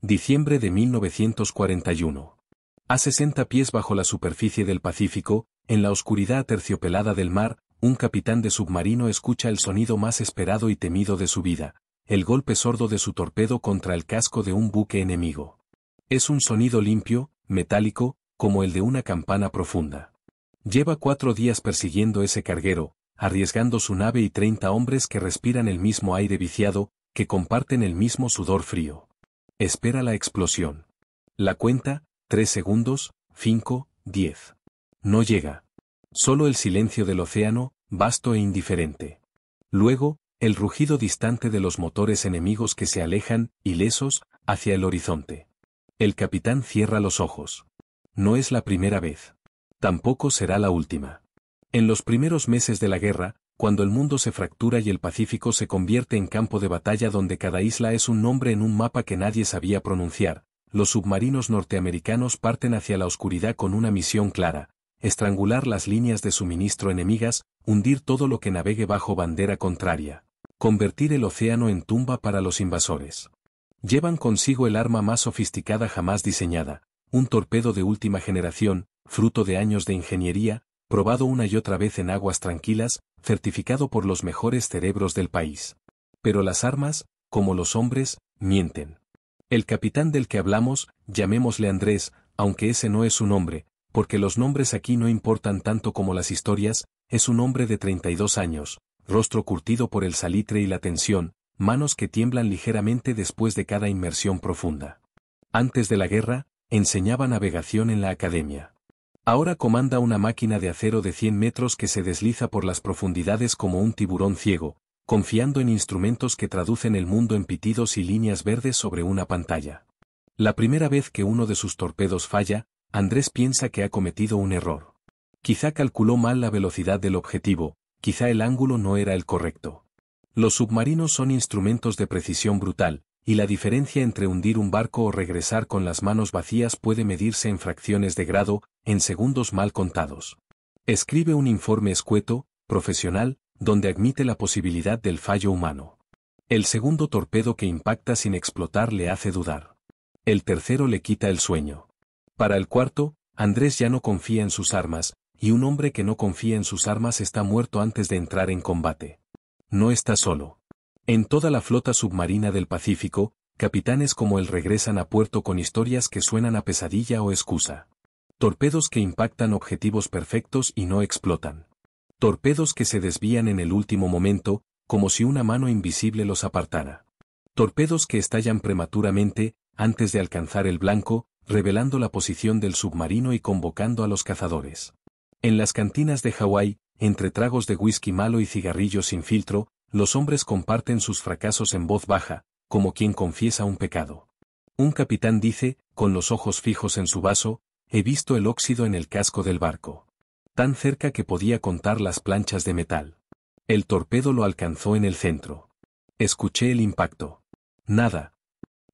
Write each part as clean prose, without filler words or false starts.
Diciembre de 1941. A 60 pies bajo la superficie del Pacífico, en la oscuridad aterciopelada del mar, un capitán de submarino escucha el sonido más esperado y temido de su vida, el golpe sordo de su torpedo contra el casco de un buque enemigo. Es un sonido limpio, metálico, como el de una campana profunda. Lleva 4 días persiguiendo ese carguero, arriesgando su nave y 30 hombres que respiran el mismo aire viciado, que comparten el mismo sudor frío. Espera la explosión. La cuenta, 3 segundos, 5, 10. No llega. Solo el silencio del océano, vasto e indiferente. Luego, el rugido distante de los motores enemigos que se alejan, ilesos, hacia el horizonte. El capitán cierra los ojos. No es la primera vez. Tampoco será la última. En los primeros meses de la guerra, cuando el mundo se fractura y el Pacífico se convierte en campo de batalla donde cada isla es un nombre en un mapa que nadie sabía pronunciar, los submarinos norteamericanos parten hacia la oscuridad con una misión clara: estrangular las líneas de suministro enemigas, hundir todo lo que navegue bajo bandera contraria, convertir el océano en tumba para los invasores. Llevan consigo el arma más sofisticada jamás diseñada, un torpedo de última generación, fruto de años de ingeniería, probado una y otra vez en aguas tranquilas, certificado por los mejores cerebros del país. Pero las armas, como los hombres, mienten. El capitán del que hablamos, llamémosle Andrés, aunque ese no es su nombre, porque los nombres aquí no importan tanto como las historias, es un hombre de 32 años, rostro curtido por el salitre y la tensión, manos que tiemblan ligeramente después de cada inmersión profunda. Antes de la guerra, enseñaba navegación en la academia. Ahora comanda una máquina de acero de 100 metros que se desliza por las profundidades como un tiburón ciego, confiando en instrumentos que traducen el mundo en pitidos y líneas verdes sobre una pantalla. La primera vez que uno de sus torpedos falla, Andrés piensa que ha cometido un error. Quizá calculó mal la velocidad del objetivo, quizá el ángulo no era el correcto. Los submarinos son instrumentos de precisión brutal, y la diferencia entre hundir un barco o regresar con las manos vacías puede medirse en fracciones de grado, en segundos mal contados. Escribe un informe escueto, profesional, donde admite la posibilidad del fallo humano. El segundo torpedo que impacta sin explotar le hace dudar. El tercero le quita el sueño. Para el cuarto, Andrés ya no confía en sus armas, y un hombre que no confía en sus armas está muerto antes de entrar en combate. No está solo. En toda la flota submarina del Pacífico, capitanes como él regresan a puerto con historias que suenan a pesadilla o excusa. Torpedos que impactan objetivos perfectos y no explotan. Torpedos que se desvían en el último momento, como si una mano invisible los apartara. Torpedos que estallan prematuramente, antes de alcanzar el blanco, revelando la posición del submarino y convocando a los cazadores. En las cantinas de Hawái, entre tragos de whisky malo y cigarrillos sin filtro, los hombres comparten sus fracasos en voz baja, como quien confiesa un pecado. Un capitán dice, con los ojos fijos en su vaso: he visto el óxido en el casco del barco. Tan cerca que podía contar las planchas de metal. El torpedo lo alcanzó en el centro. Escuché el impacto. Nada.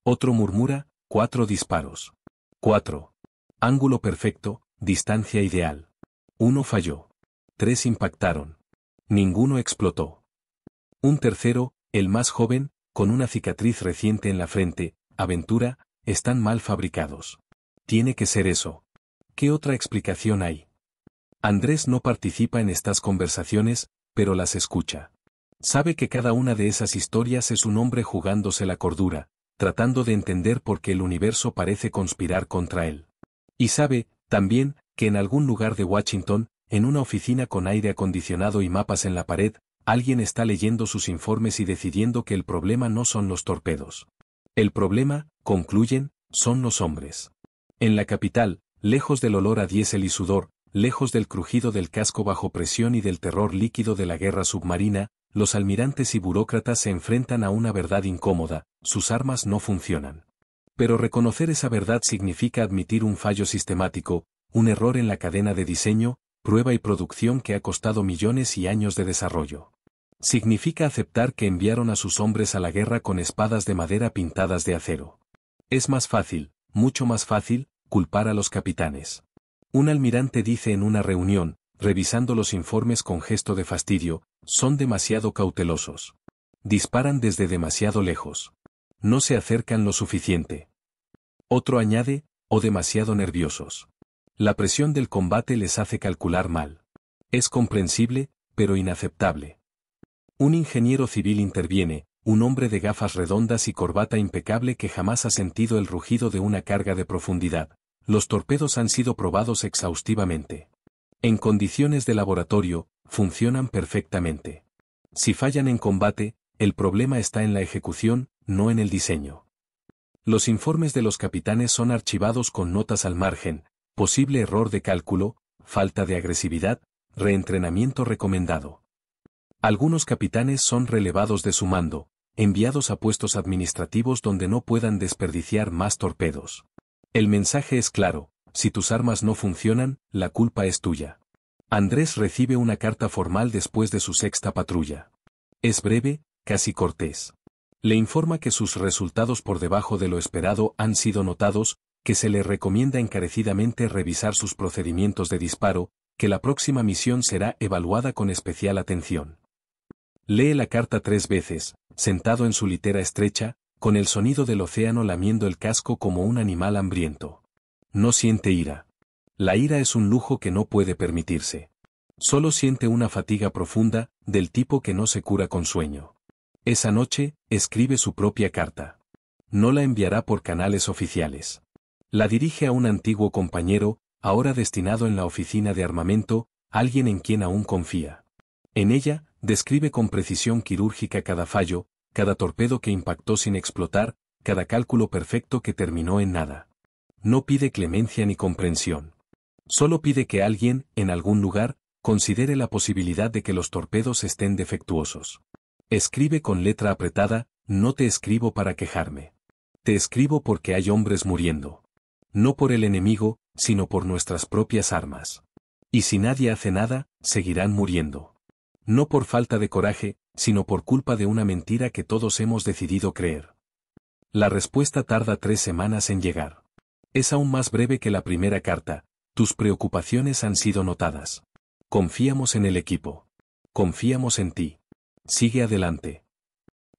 Otro murmura: 4 disparos. 4. Ángulo perfecto, distancia ideal. 1 falló. 3 impactaron. Ninguno explotó. Un tercero, el más joven, con una cicatriz reciente en la frente: aventura, están mal fabricados. Tiene que ser eso. ¿Qué otra explicación hay? Andrés no participa en estas conversaciones, pero las escucha. Sabe que cada una de esas historias es un hombre jugándose la cordura, tratando de entender por qué el universo parece conspirar contra él. Y sabe, también, que en algún lugar de Washington, en una oficina con aire acondicionado y mapas en la pared, alguien está leyendo sus informes y decidiendo que el problema no son los torpedos. El problema, concluyen, son los hombres. En la capital, lejos del olor a diésel y sudor, lejos del crujido del casco bajo presión y del terror líquido de la guerra submarina, los almirantes y burócratas se enfrentan a una verdad incómoda: sus armas no funcionan. Pero reconocer esa verdad significa admitir un fallo sistemático, un error en la cadena de diseño, prueba y producción que ha costado millones y años de desarrollo. Significa aceptar que enviaron a sus hombres a la guerra con espadas de madera pintadas de acero. Es más fácil, mucho más fácil, culpar a los capitanes. Un almirante dice en una reunión, revisando los informes con gesto de fastidio: son demasiado cautelosos. Disparan desde demasiado lejos. No se acercan lo suficiente. Otro añade, o demasiado nerviosos. La presión del combate les hace calcular mal. Es comprensible, pero inaceptable. Un ingeniero civil interviene, un hombre de gafas redondas y corbata impecable que jamás ha sentido el rugido de una carga de profundidad. Los torpedos han sido probados exhaustivamente. En condiciones de laboratorio, funcionan perfectamente. Si fallan en combate, el problema está en la ejecución, no en el diseño. Los informes de los capitanes son archivados con notas al margen, posible error de cálculo, falta de agresividad, reentrenamiento recomendado. Algunos capitanes son relevados de su mando, enviados a puestos administrativos donde no puedan desperdiciar más torpedos. El mensaje es claro, si tus armas no funcionan, la culpa es tuya. Andrés recibe una carta formal después de su sexta patrulla. Es breve, casi cortés. Le informa que sus resultados por debajo de lo esperado han sido notados, que se le recomienda encarecidamente revisar sus procedimientos de disparo, que la próxima misión será evaluada con especial atención. Lee la carta 3 veces, sentado en su litera estrecha, con el sonido del océano lamiendo el casco como un animal hambriento. No siente ira. La ira es un lujo que no puede permitirse. Solo siente una fatiga profunda, del tipo que no se cura con sueño. Esa noche, escribe su propia carta. No la enviará por canales oficiales. La dirige a un antiguo compañero, ahora destinado en la oficina de armamento, alguien en quien aún confía. En ella, describe con precisión quirúrgica cada fallo, cada torpedo que impactó sin explotar, cada cálculo perfecto que terminó en nada. No pide clemencia ni comprensión. Solo pide que alguien, en algún lugar, considere la posibilidad de que los torpedos estén defectuosos. Escribe con letra apretada, no te escribo para quejarme. Te escribo porque hay hombres muriendo. No por el enemigo, sino por nuestras propias armas. Y si nadie hace nada, seguirán muriendo. No por falta de coraje, sino por culpa de una mentira que todos hemos decidido creer. La respuesta tarda 3 semanas en llegar. Es aún más breve que la primera carta. Tus preocupaciones han sido notadas. Confiamos en el equipo. Confiamos en ti. Sigue adelante.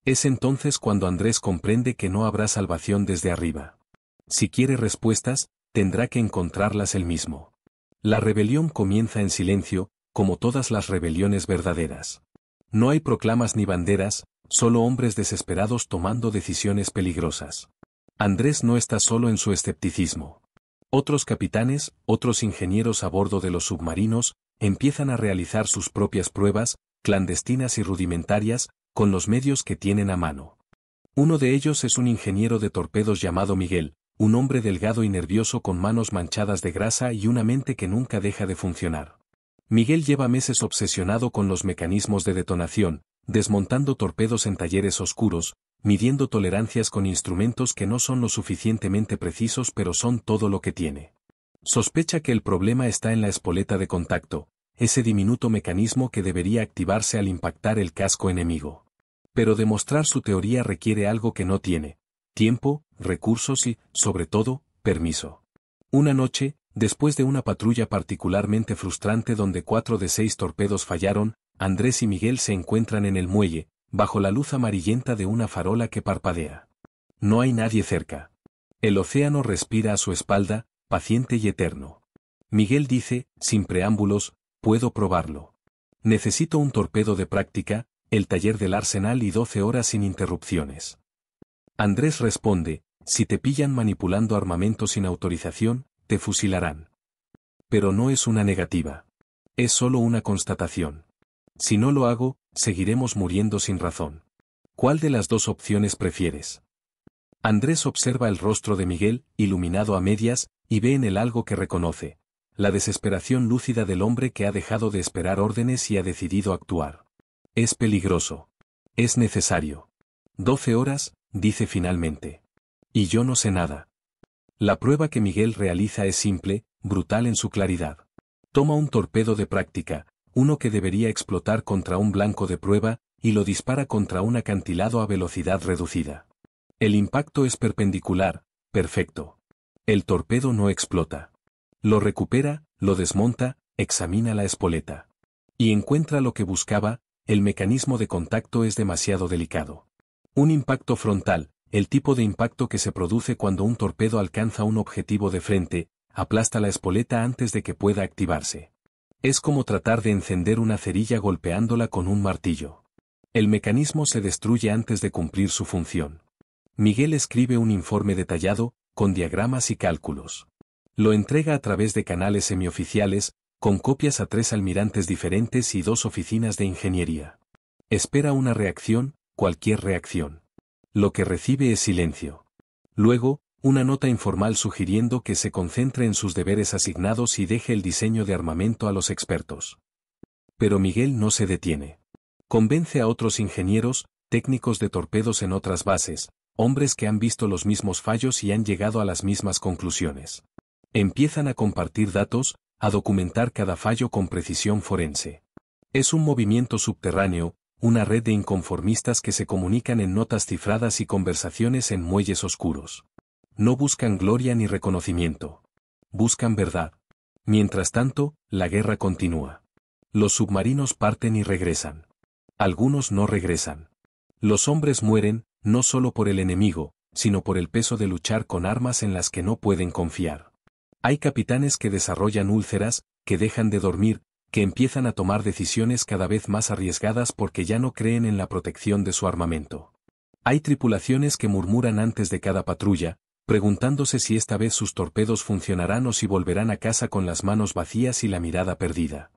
Es entonces cuando Andrés comprende que no habrá salvación desde arriba. Si quiere respuestas, tendrá que encontrarlas él mismo. La rebelión comienza en silencio, como todas las rebeliones verdaderas. No hay proclamas ni banderas, solo hombres desesperados tomando decisiones peligrosas. Andrés no está solo en su escepticismo. Otros capitanes, otros ingenieros a bordo de los submarinos, empiezan a realizar sus propias pruebas, clandestinas y rudimentarias, con los medios que tienen a mano. Uno de ellos es un ingeniero de torpedos llamado Miguel, un hombre delgado y nervioso con manos manchadas de grasa y una mente que nunca deja de funcionar. Miguel lleva meses obsesionado con los mecanismos de detonación, desmontando torpedos en talleres oscuros, midiendo tolerancias con instrumentos que no son lo suficientemente precisos pero son todo lo que tiene. Sospecha que el problema está en la espoleta de contacto, ese diminuto mecanismo que debería activarse al impactar el casco enemigo. Pero demostrar su teoría requiere algo que no tiene: tiempo, recursos y, sobre todo, permiso. Una noche, después de una patrulla particularmente frustrante donde 4 de 6 torpedos fallaron, Andrés y Miguel se encuentran en el muelle, bajo la luz amarillenta de una farola que parpadea. No hay nadie cerca. El océano respira a su espalda, paciente y eterno. Miguel dice, sin preámbulos, puedo probarlo. Necesito un torpedo de práctica, el taller del arsenal y 12 horas sin interrupciones. Andrés responde, si te pillan manipulando armamento sin autorización, te fusilarán. Pero no es una negativa. Es solo una constatación. Si no lo hago, seguiremos muriendo sin razón. ¿Cuál de las dos opciones prefieres? Andrés observa el rostro de Miguel, iluminado a medias, y ve en él algo que reconoce: la desesperación lúcida del hombre que ha dejado de esperar órdenes y ha decidido actuar. Es peligroso. Es necesario. 12 horas, dice finalmente. Y yo no sé nada. La prueba que Miguel realiza es simple, brutal en su claridad. Toma un torpedo de práctica, uno que debería explotar contra un blanco de prueba, y lo dispara contra un acantilado a velocidad reducida. El impacto es perpendicular, perfecto. El torpedo no explota. Lo recupera, lo desmonta, examina la espoleta. Y encuentra lo que buscaba: el mecanismo de contacto es demasiado delicado. Un impacto frontal, el tipo de impacto que se produce cuando un torpedo alcanza un objetivo de frente, aplasta la espoleta antes de que pueda activarse. Es como tratar de encender una cerilla golpeándola con un martillo. El mecanismo se destruye antes de cumplir su función. Miguel escribe un informe detallado, con diagramas y cálculos. Lo entrega a través de canales semioficiales, con copias a 3 almirantes diferentes y 2 oficinas de ingeniería. Espera una reacción, cualquier reacción. Lo que recibe es silencio. Luego, una nota informal sugiriendo que se concentre en sus deberes asignados y deje el diseño de armamento a los expertos. Pero Miguel no se detiene. Convence a otros ingenieros, técnicos de torpedos en otras bases, hombres que han visto los mismos fallos y han llegado a las mismas conclusiones. Empiezan a compartir datos, a documentar cada fallo con precisión forense. Es un movimiento subterráneo, una red de inconformistas que se comunican en notas cifradas y conversaciones en muelles oscuros. No buscan gloria ni reconocimiento. Buscan verdad. Mientras tanto, la guerra continúa. Los submarinos parten y regresan. Algunos no regresan. Los hombres mueren, no solo por el enemigo, sino por el peso de luchar con armas en las que no pueden confiar. Hay capitanes que desarrollan úlceras, que dejan de dormir, que empiezan a tomar decisiones cada vez más arriesgadas porque ya no creen en la protección de su armamento. Hay tripulaciones que murmuran antes de cada patrulla, preguntándose si esta vez sus torpedos funcionarán o si volverán a casa con las manos vacías y la mirada perdida.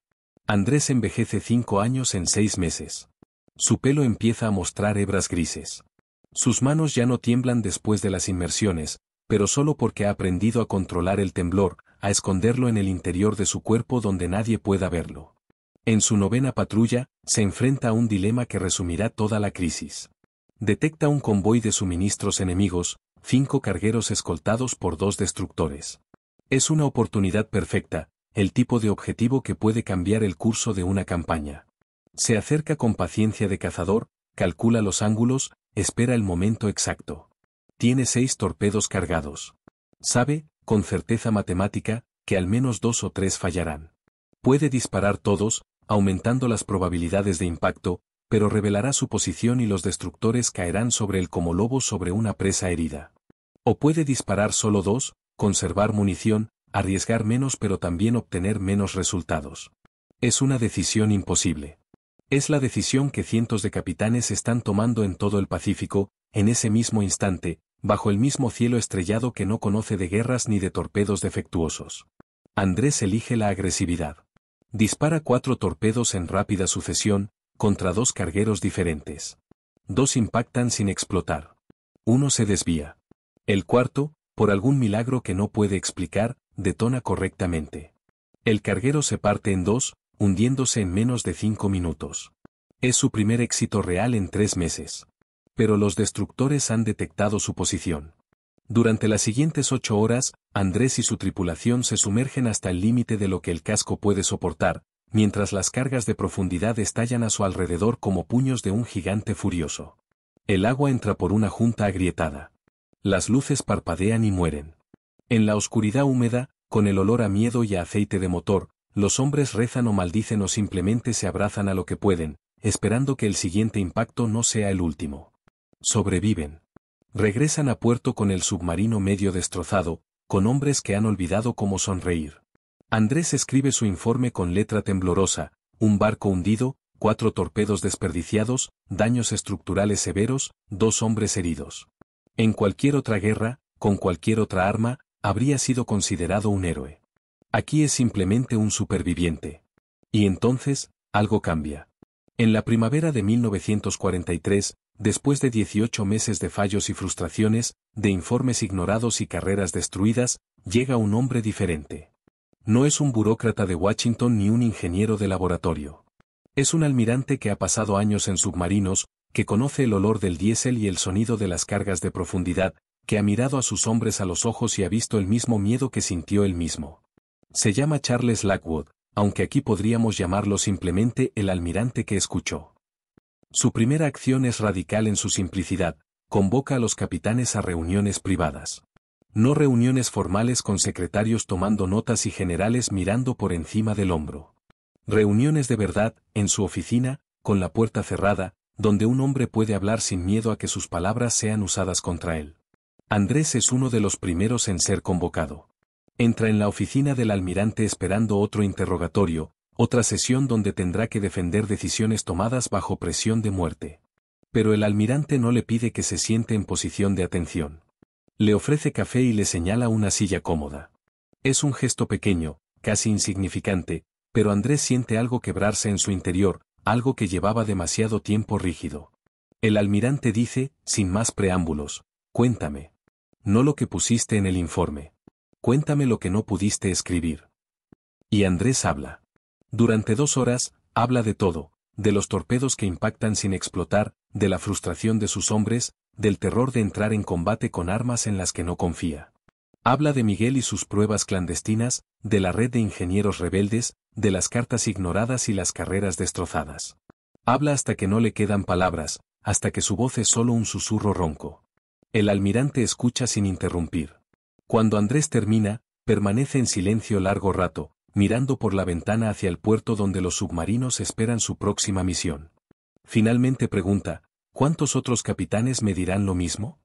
Andrés envejece 5 años en 6 meses. Su pelo empieza a mostrar hebras grises. Sus manos ya no tiemblan después de las inmersiones, pero solo porque ha aprendido a controlar el temblor, a esconderlo en el interior de su cuerpo donde nadie pueda verlo. En su 9ª patrulla, se enfrenta a un dilema que resumirá toda la crisis. Detecta un convoy de suministros enemigos, 5 cargueros escoltados por 2 destructores. Es una oportunidad perfecta, el tipo de objetivo que puede cambiar el curso de una campaña. Se acerca con paciencia de cazador, calcula los ángulos, espera el momento exacto. Tiene 6 torpedos cargados. Sabe, con certeza matemática, que al menos 2 o 3 fallarán. Puede disparar todos, aumentando las probabilidades de impacto, pero revelará su posición y los destructores caerán sobre él como lobos sobre una presa herida. O puede disparar solo 2, conservar munición, arriesgar menos pero también obtener menos resultados. Es una decisión imposible. Es la decisión que cientos de capitanes están tomando en todo el Pacífico, en ese mismo instante, bajo el mismo cielo estrellado que no conoce de guerras ni de torpedos defectuosos. Andrés elige la agresividad. Dispara 4 torpedos en rápida sucesión, contra 2 cargueros diferentes. 2 impactan sin explotar. 1 se desvía. El cuarto, por algún milagro que no puede explicar, detona correctamente. El carguero se parte en 2, hundiéndose en menos de 5 minutos. Es su primer éxito real en 3 meses. Pero los destructores han detectado su posición. Durante las siguientes 8 horas, Andrés y su tripulación se sumergen hasta el límite de lo que el casco puede soportar, mientras las cargas de profundidad estallan a su alrededor como puños de un gigante furioso. El agua entra por una junta agrietada. Las luces parpadean y mueren. En la oscuridad húmeda, con el olor a miedo y a aceite de motor, los hombres rezan o maldicen o simplemente se abrazan a lo que pueden, esperando que el siguiente impacto no sea el último. Sobreviven. Regresan a puerto con el submarino medio destrozado, con hombres que han olvidado cómo sonreír. Andrés escribe su informe con letra temblorosa: un barco hundido, 4 torpedos desperdiciados, daños estructurales severos, 2 hombres heridos. En cualquier otra guerra, con cualquier otra arma, habría sido considerado un héroe. Aquí es simplemente un superviviente. Y entonces, algo cambia. En la primavera de 1943, después de 18 meses de fallos y frustraciones, de informes ignorados y carreras destruidas, llega un hombre diferente. No es un burócrata de Washington ni un ingeniero de laboratorio. Es un almirante que ha pasado años en submarinos, que conoce el olor del diésel y el sonido de las cargas de profundidad, que ha mirado a sus hombres a los ojos y ha visto el mismo miedo que sintió él mismo. Se llama Charles Lockwood, aunque aquí podríamos llamarlo simplemente el almirante que escuchó. Su primera acción es radical en su simplicidad: convoca a los capitanes a reuniones privadas. No reuniones formales con secretarios tomando notas y generales mirando por encima del hombro. Reuniones de verdad, en su oficina, con la puerta cerrada, donde un hombre puede hablar sin miedo a que sus palabras sean usadas contra él. Andrés es uno de los primeros en ser convocado. Entra en la oficina del almirante esperando otro interrogatorio, otra sesión donde tendrá que defender decisiones tomadas bajo presión de muerte. Pero el almirante no le pide que se siente en posición de atención. Le ofrece café y le señala una silla cómoda. Es un gesto pequeño, casi insignificante, pero Andrés siente algo quebrarse en su interior, algo que llevaba demasiado tiempo rígido. El almirante dice, sin más preámbulos, cuéntame. No lo que pusiste en el informe. Cuéntame lo que no pudiste escribir. Y Andrés habla. Durante 2 horas, habla de todo, de los torpedos que impactan sin explotar, de la frustración de sus hombres, del terror de entrar en combate con armas en las que no confía. Habla de Miguel y sus pruebas clandestinas, de la red de ingenieros rebeldes, de las cartas ignoradas y las carreras destrozadas. Habla hasta que no le quedan palabras, hasta que su voz es solo un susurro ronco. El almirante escucha sin interrumpir. Cuando Andrés termina, permanece en silencio largo rato, mirando por la ventana hacia el puerto donde los submarinos esperan su próxima misión. Finalmente pregunta, ¿cuántos otros capitanes me dirán lo mismo?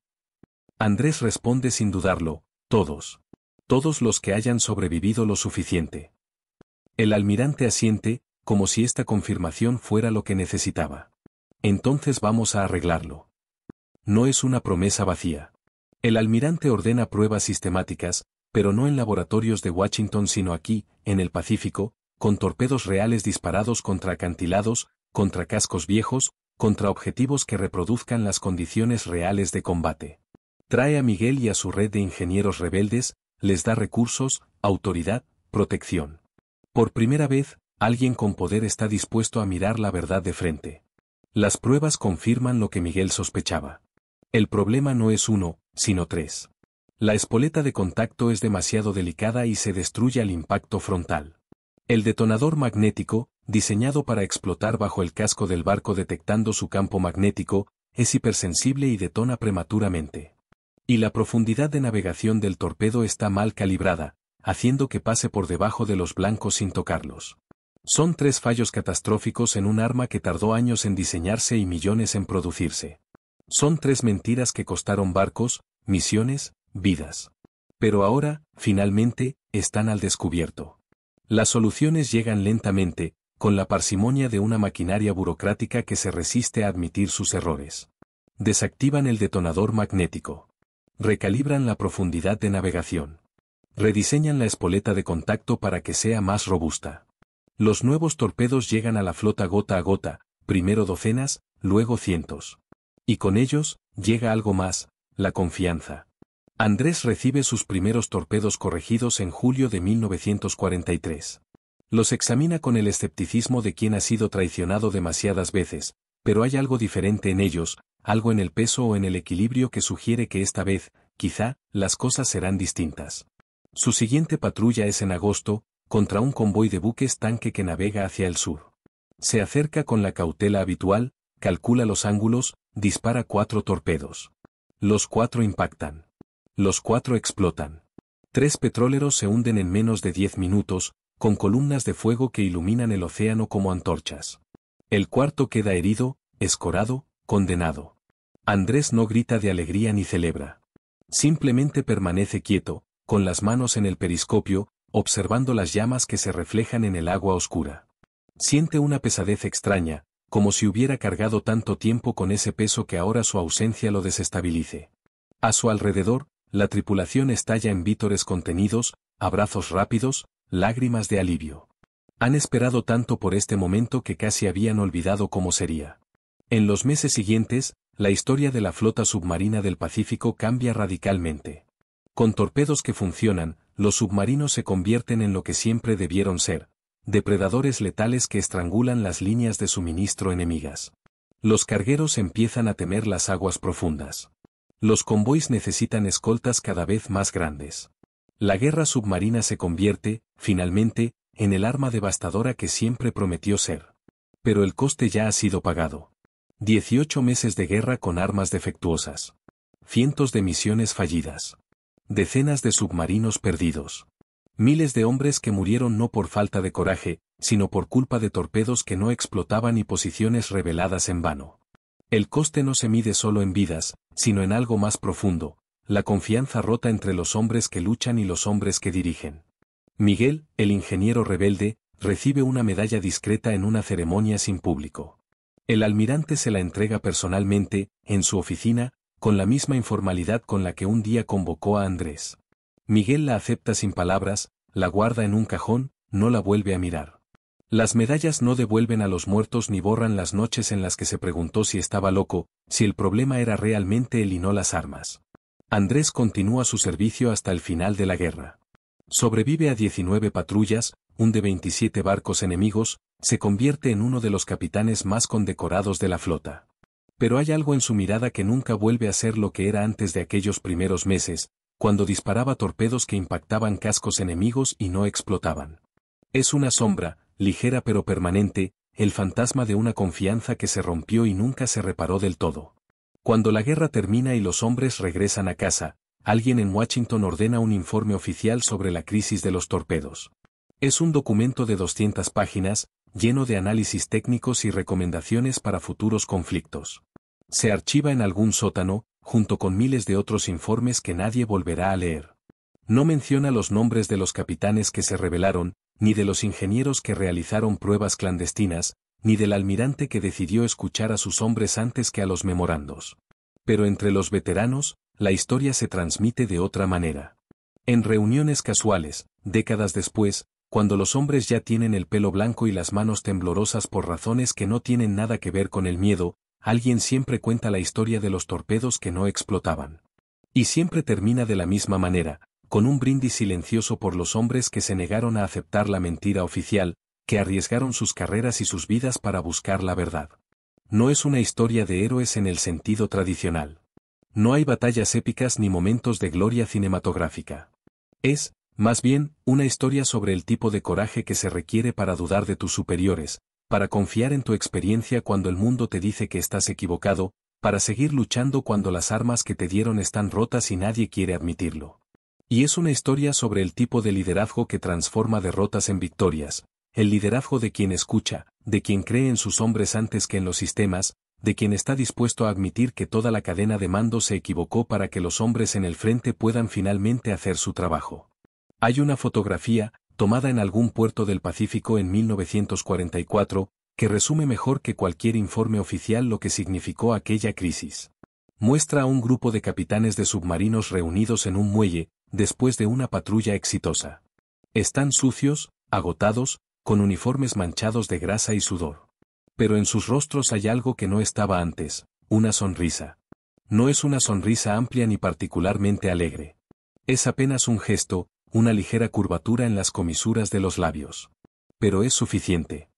Andrés responde sin dudarlo, todos. Todos los que hayan sobrevivido lo suficiente. El almirante asiente, como si esta confirmación fuera lo que necesitaba. Entonces vamos a arreglarlo. No es una promesa vacía. El almirante ordena pruebas sistemáticas, pero no en laboratorios de Washington sino aquí, en el Pacífico, con torpedos reales disparados contra acantilados, contra cascos viejos, contra objetivos que reproduzcan las condiciones reales de combate. Trae a Miguel y a su red de ingenieros rebeldes, les da recursos, autoridad, protección. Por primera vez, alguien con poder está dispuesto a mirar la verdad de frente. Las pruebas confirman lo que Miguel sospechaba. El problema no es 1, sino 3. La espoleta de contacto es demasiado delicada y se destruye al impacto frontal. El detonador magnético, diseñado para explotar bajo el casco del barco detectando su campo magnético, es hipersensible y detona prematuramente. Y la profundidad de navegación del torpedo está mal calibrada, haciendo que pase por debajo de los blancos sin tocarlos. Son 3 fallos catastróficos en un arma que tardó años en diseñarse y millones en producirse. Son 3 mentiras que costaron barcos, misiones, vidas. Pero ahora, finalmente, están al descubierto. Las soluciones llegan lentamente, con la parsimonia de una maquinaria burocrática que se resiste a admitir sus errores. Desactivan el detonador magnético. Recalibran la profundidad de navegación. Rediseñan la espoleta de contacto para que sea más robusta. Los nuevos torpedos llegan a la flota gota a gota, primero docenas, luego cientos. Y con ellos, llega algo más, la confianza. Andrés recibe sus primeros torpedos corregidos en julio de 1943. Los examina con el escepticismo de quien ha sido traicionado demasiadas veces, pero hay algo diferente en ellos, algo en el peso o en el equilibrio que sugiere que esta vez, quizá, las cosas serán distintas. Su siguiente patrulla es en agosto, contra un convoy de buques tanque que navega hacia el sur. Se acerca con la cautela habitual, calcula los ángulos, dispara 4 torpedos. Los 4 impactan. Los 4 explotan. 3 petroleros se hunden en menos de 10 minutos, con columnas de fuego que iluminan el océano como antorchas. El 4.º queda herido, escorado, condenado. Andrés no grita de alegría ni celebra. Simplemente permanece quieto, con las manos en el periscopio, observando las llamas que se reflejan en el agua oscura. Siente una pesadez extraña, como si hubiera cargado tanto tiempo con ese peso que ahora su ausencia lo desestabilice. A su alrededor, la tripulación estalla en vítores contenidos, abrazos rápidos, lágrimas de alivio. Han esperado tanto por este momento que casi habían olvidado cómo sería. En los meses siguientes, la historia de la flota submarina del Pacífico cambia radicalmente. Con torpedos que funcionan, los submarinos se convierten en lo que siempre debieron ser, depredadores letales que estrangulan las líneas de suministro enemigas. Los cargueros empiezan a temer las aguas profundas. Los convoys necesitan escoltas cada vez más grandes. La guerra submarina se convierte, finalmente, en el arma devastadora que siempre prometió ser. Pero el coste ya ha sido pagado. 18 meses de guerra con armas defectuosas. Cientos de misiones fallidas. Decenas de submarinos perdidos. Miles de hombres que murieron no por falta de coraje, sino por culpa de torpedos que no explotaban y posiciones reveladas en vano. El coste no se mide solo en vidas, sino en algo más profundo, la confianza rota entre los hombres que luchan y los hombres que dirigen. Miguel, el ingeniero rebelde, recibe una medalla discreta en una ceremonia sin público. El almirante se la entrega personalmente, en su oficina, con la misma informalidad con la que un día convocó a Andrés. Miguel la acepta sin palabras, la guarda en un cajón, no la vuelve a mirar. Las medallas no devuelven a los muertos ni borran las noches en las que se preguntó si estaba loco, si el problema era realmente él y no las armas. Andrés continúa su servicio hasta el final de la guerra. Sobrevive a 19 patrullas, hunde 27 barcos enemigos, se convierte en uno de los capitanes más condecorados de la flota. Pero hay algo en su mirada que nunca vuelve a ser lo que era antes de aquellos primeros meses, cuando disparaba torpedos que impactaban cascos enemigos y no explotaban. Es una sombra, ligera pero permanente, el fantasma de una confianza que se rompió y nunca se reparó del todo. Cuando la guerra termina y los hombres regresan a casa, alguien en Washington ordena un informe oficial sobre la crisis de los torpedos. Es un documento de 200 páginas, lleno de análisis técnicos y recomendaciones para futuros conflictos. Se archiva en algún sótano, junto con miles de otros informes que nadie volverá a leer. No menciona los nombres de los capitanes que se rebelaron, ni de los ingenieros que realizaron pruebas clandestinas, ni del almirante que decidió escuchar a sus hombres antes que a los memorandos. Pero entre los veteranos, la historia se transmite de otra manera. En reuniones casuales, décadas después, cuando los hombres ya tienen el pelo blanco y las manos temblorosas por razones que no tienen nada que ver con el miedo, alguien siempre cuenta la historia de los torpedos que no explotaban. Y siempre termina de la misma manera, con un brindis silencioso por los hombres que se negaron a aceptar la mentira oficial, que arriesgaron sus carreras y sus vidas para buscar la verdad. No es una historia de héroes en el sentido tradicional. No hay batallas épicas ni momentos de gloria cinematográfica. Es, más bien, una historia sobre el tipo de coraje que se requiere para dudar de tus superiores, para confiar en tu experiencia cuando el mundo te dice que estás equivocado, para seguir luchando cuando las armas que te dieron están rotas y nadie quiere admitirlo. Y es una historia sobre el tipo de liderazgo que transforma derrotas en victorias, el liderazgo de quien escucha, de quien cree en sus hombres antes que en los sistemas, de quien está dispuesto a admitir que toda la cadena de mando se equivocó para que los hombres en el frente puedan finalmente hacer su trabajo. Hay una fotografía, tomada en algún puerto del Pacífico en 1944, que resume mejor que cualquier informe oficial lo que significó aquella crisis. Muestra a un grupo de capitanes de submarinos reunidos en un muelle, después de una patrulla exitosa. Están sucios, agotados, con uniformes manchados de grasa y sudor. Pero en sus rostros hay algo que no estaba antes, una sonrisa. No es una sonrisa amplia ni particularmente alegre. Es apenas un gesto, una ligera curvatura en las comisuras de los labios. Pero es suficiente.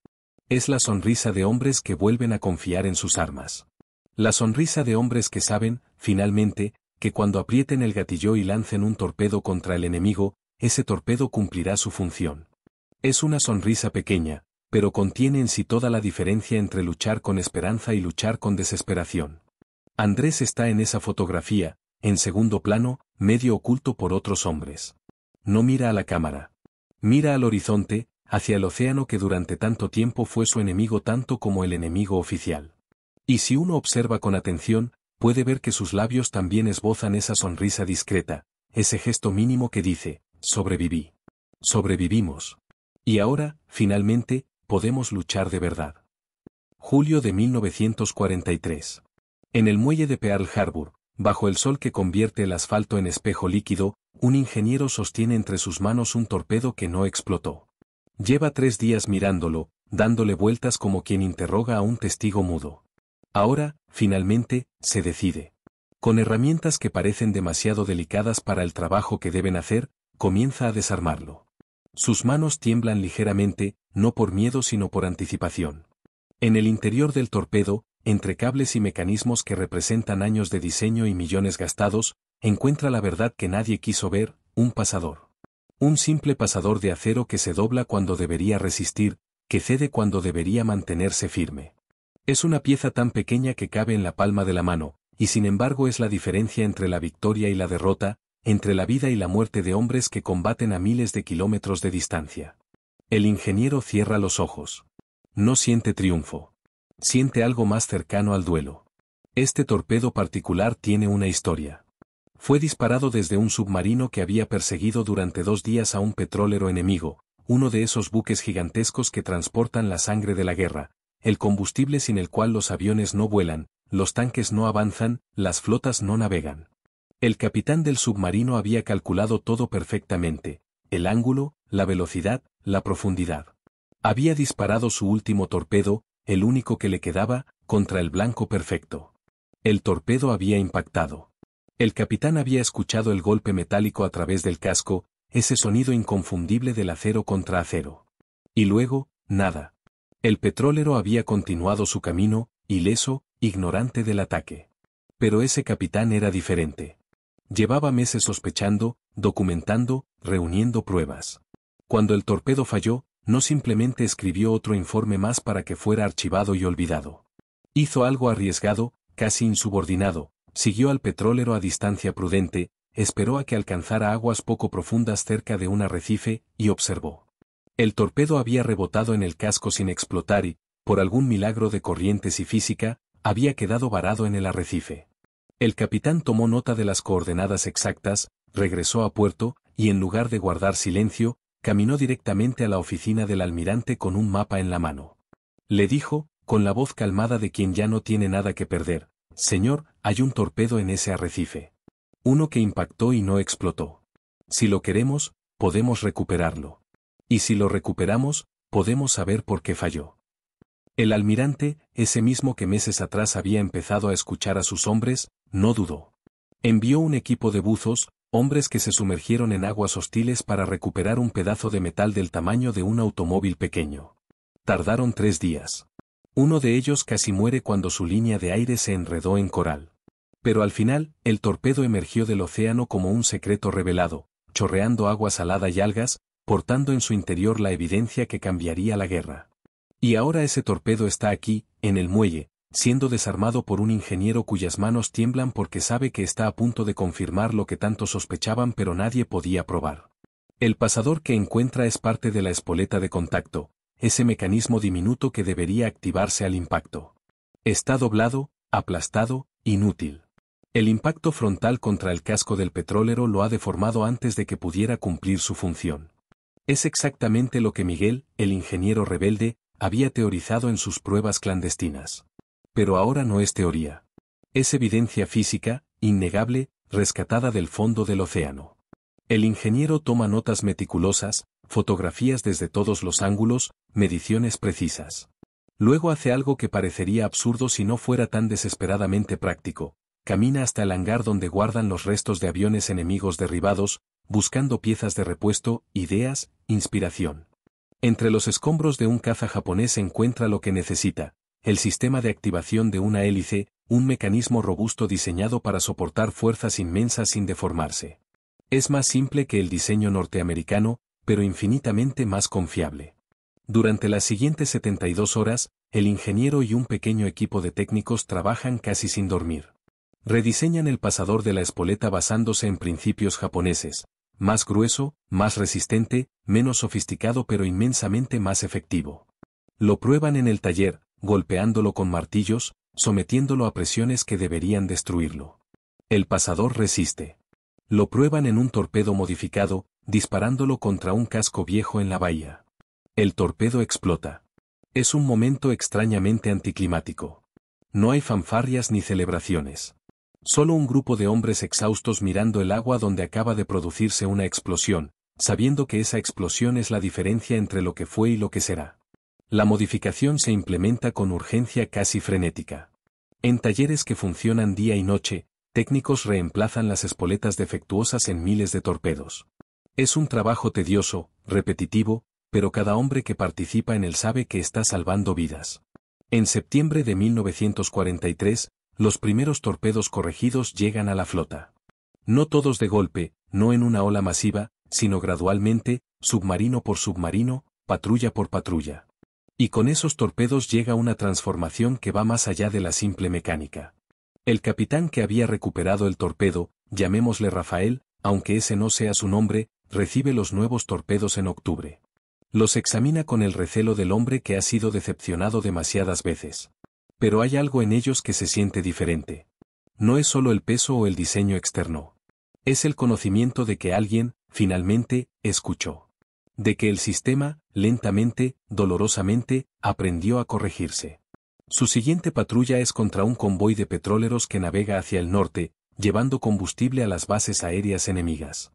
Es la sonrisa de hombres que vuelven a confiar en sus armas. La sonrisa de hombres que saben, finalmente, que cuando aprieten el gatillo y lancen un torpedo contra el enemigo, ese torpedo cumplirá su función. Es una sonrisa pequeña, pero contiene en sí toda la diferencia entre luchar con esperanza y luchar con desesperación. Andrés está en esa fotografía, en segundo plano, medio oculto por otros hombres. No mira a la cámara. Mira al horizonte, hacia el océano que durante tanto tiempo fue su enemigo tanto como el enemigo oficial. Y si uno observa con atención, puede ver que sus labios también esbozan esa sonrisa discreta, ese gesto mínimo que dice, sobreviví. Sobrevivimos. Y ahora, finalmente, podemos luchar de verdad. Julio de 1943. En el muelle de Pearl Harbor, bajo el sol que convierte el asfalto en espejo líquido, un ingeniero sostiene entre sus manos un torpedo que no explotó. Lleva 3 días mirándolo, dándole vueltas como quien interroga a un testigo mudo. Ahora, finalmente, se decide. Con herramientas que parecen demasiado delicadas para el trabajo que deben hacer, comienza a desarmarlo. Sus manos tiemblan ligeramente, no por miedo sino por anticipación. En el interior del torpedo, entre cables y mecanismos que representan años de diseño y millones gastados, encuentra la verdad que nadie quiso ver, un pasador. Un simple pasador de acero que se dobla cuando debería resistir, que cede cuando debería mantenerse firme. Es una pieza tan pequeña que cabe en la palma de la mano, y sin embargo es la diferencia entre la victoria y la derrota, entre la vida y la muerte de hombres que combaten a miles de kilómetros de distancia. El ingeniero cierra los ojos. No siente triunfo. Siente algo más cercano al duelo. Este torpedo particular tiene una historia. Fue disparado desde un submarino que había perseguido durante 2 días a un petrolero enemigo, uno de esos buques gigantescos que transportan la sangre de la guerra, el combustible sin el cual los aviones no vuelan, los tanques no avanzan, las flotas no navegan. El capitán del submarino había calculado todo perfectamente, el ángulo, la velocidad, la profundidad. Había disparado su último torpedo, el único que le quedaba, contra el blanco perfecto. El torpedo había impactado. El capitán había escuchado el golpe metálico a través del casco, ese sonido inconfundible del acero contra acero. Y luego, nada. El petrolero había continuado su camino, ileso, ignorante del ataque. Pero ese capitán era diferente. Llevaba meses sospechando, documentando, reuniendo pruebas. Cuando el torpedo falló, no simplemente escribió otro informe más para que fuera archivado y olvidado. Hizo algo arriesgado, casi insubordinado, siguió al petrolero a distancia prudente, esperó a que alcanzara aguas poco profundas cerca de un arrecife, y observó. El torpedo había rebotado en el casco sin explotar y, por algún milagro de corrientes y física, había quedado varado en el arrecife. El capitán tomó nota de las coordenadas exactas, regresó a puerto, y en lugar de guardar silencio, caminó directamente a la oficina del almirante con un mapa en la mano. Le dijo, con la voz calmada de quien ya no tiene nada que perder: «Señor, hay un torpedo en ese arrecife. Uno que impactó y no explotó. Si lo queremos, podemos recuperarlo. Y si lo recuperamos, podemos saber por qué falló». El almirante, ese mismo que meses atrás había empezado a escuchar a sus hombres, no dudó. Envió un equipo de buzos, hombres que se sumergieron en aguas hostiles para recuperar un pedazo de metal del tamaño de un automóvil pequeño. Tardaron 3 días. Uno de ellos casi muere cuando su línea de aire se enredó en coral. Pero al final, el torpedo emergió del océano como un secreto revelado, chorreando agua salada y algas, portando en su interior la evidencia que cambiaría la guerra. Y ahora ese torpedo está aquí, en el muelle, siendo desarmado por un ingeniero cuyas manos tiemblan porque sabe que está a punto de confirmar lo que tanto sospechaban pero nadie podía probar. El pasador que encuentra es parte de la espoleta de contacto, ese mecanismo diminuto que debería activarse al impacto. Está doblado, aplastado, inútil. El impacto frontal contra el casco del petrolero lo ha deformado antes de que pudiera cumplir su función. Es exactamente lo que Miguel, el ingeniero rebelde, había teorizado en sus pruebas clandestinas. Pero ahora no es teoría. Es evidencia física, innegable, rescatada del fondo del océano. El ingeniero toma notas meticulosas, fotografías desde todos los ángulos, mediciones precisas. Luego hace algo que parecería absurdo si no fuera tan desesperadamente práctico. Camina hasta el hangar donde guardan los restos de aviones enemigos derribados, buscando piezas de repuesto, ideas, inspiración. Entre los escombros de un caza japonés encuentra lo que necesita: el sistema de activación de una hélice, un mecanismo robusto diseñado para soportar fuerzas inmensas sin deformarse. Es más simple que el diseño norteamericano, pero infinitamente más confiable. Durante las siguientes 72 horas, el ingeniero y un pequeño equipo de técnicos trabajan casi sin dormir. Rediseñan el pasador de la espoleta basándose en principios japoneses: más grueso, más resistente, menos sofisticado pero inmensamente más efectivo. Lo prueban en el taller, golpeándolo con martillos, sometiéndolo a presiones que deberían destruirlo. El pasador resiste. Lo prueban en un torpedo modificado, disparándolo contra un casco viejo en la bahía. El torpedo explota. Es un momento extrañamente anticlimático. No hay fanfarrias ni celebraciones. Solo un grupo de hombres exhaustos mirando el agua donde acaba de producirse una explosión, sabiendo que esa explosión es la diferencia entre lo que fue y lo que será. La modificación se implementa con urgencia casi frenética. En talleres que funcionan día y noche, técnicos reemplazan las espoletas defectuosas en miles de torpedos. Es un trabajo tedioso, repetitivo, pero cada hombre que participa en él sabe que está salvando vidas. En septiembre de 1943, los primeros torpedos corregidos llegan a la flota. No todos de golpe, no en una ola masiva, sino gradualmente, submarino por submarino, patrulla por patrulla. Y con esos torpedos llega una transformación que va más allá de la simple mecánica. El capitán que había recuperado el torpedo, llamémosle Rafael, aunque ese no sea su nombre, recibe los nuevos torpedos en octubre. Los examina con el recelo del hombre que ha sido decepcionado demasiadas veces. Pero hay algo en ellos que se siente diferente. No es solo el peso o el diseño externo. Es el conocimiento de que alguien, finalmente, escuchó. De que el sistema, lentamente, dolorosamente, aprendió a corregirse. Su siguiente patrulla es contra un convoy de petroleros que navega hacia el norte, llevando combustible a las bases aéreas enemigas.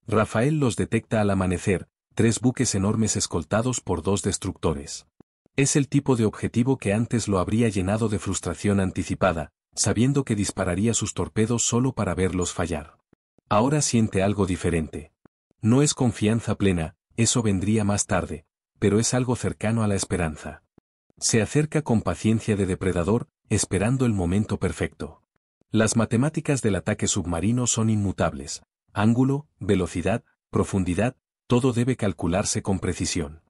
Rafael los detecta al amanecer, 3 buques enormes escoltados por 2 destructores. Es el tipo de objetivo que antes lo habría llenado de frustración anticipada, sabiendo que dispararía sus torpedos solo para verlos fallar. Ahora siente algo diferente. No es confianza plena, eso vendría más tarde, pero es algo cercano a la esperanza. Se acerca con paciencia de depredador, esperando el momento perfecto. Las matemáticas del ataque submarino son inmutables. Ángulo, velocidad, profundidad, todo debe calcularse con precisión.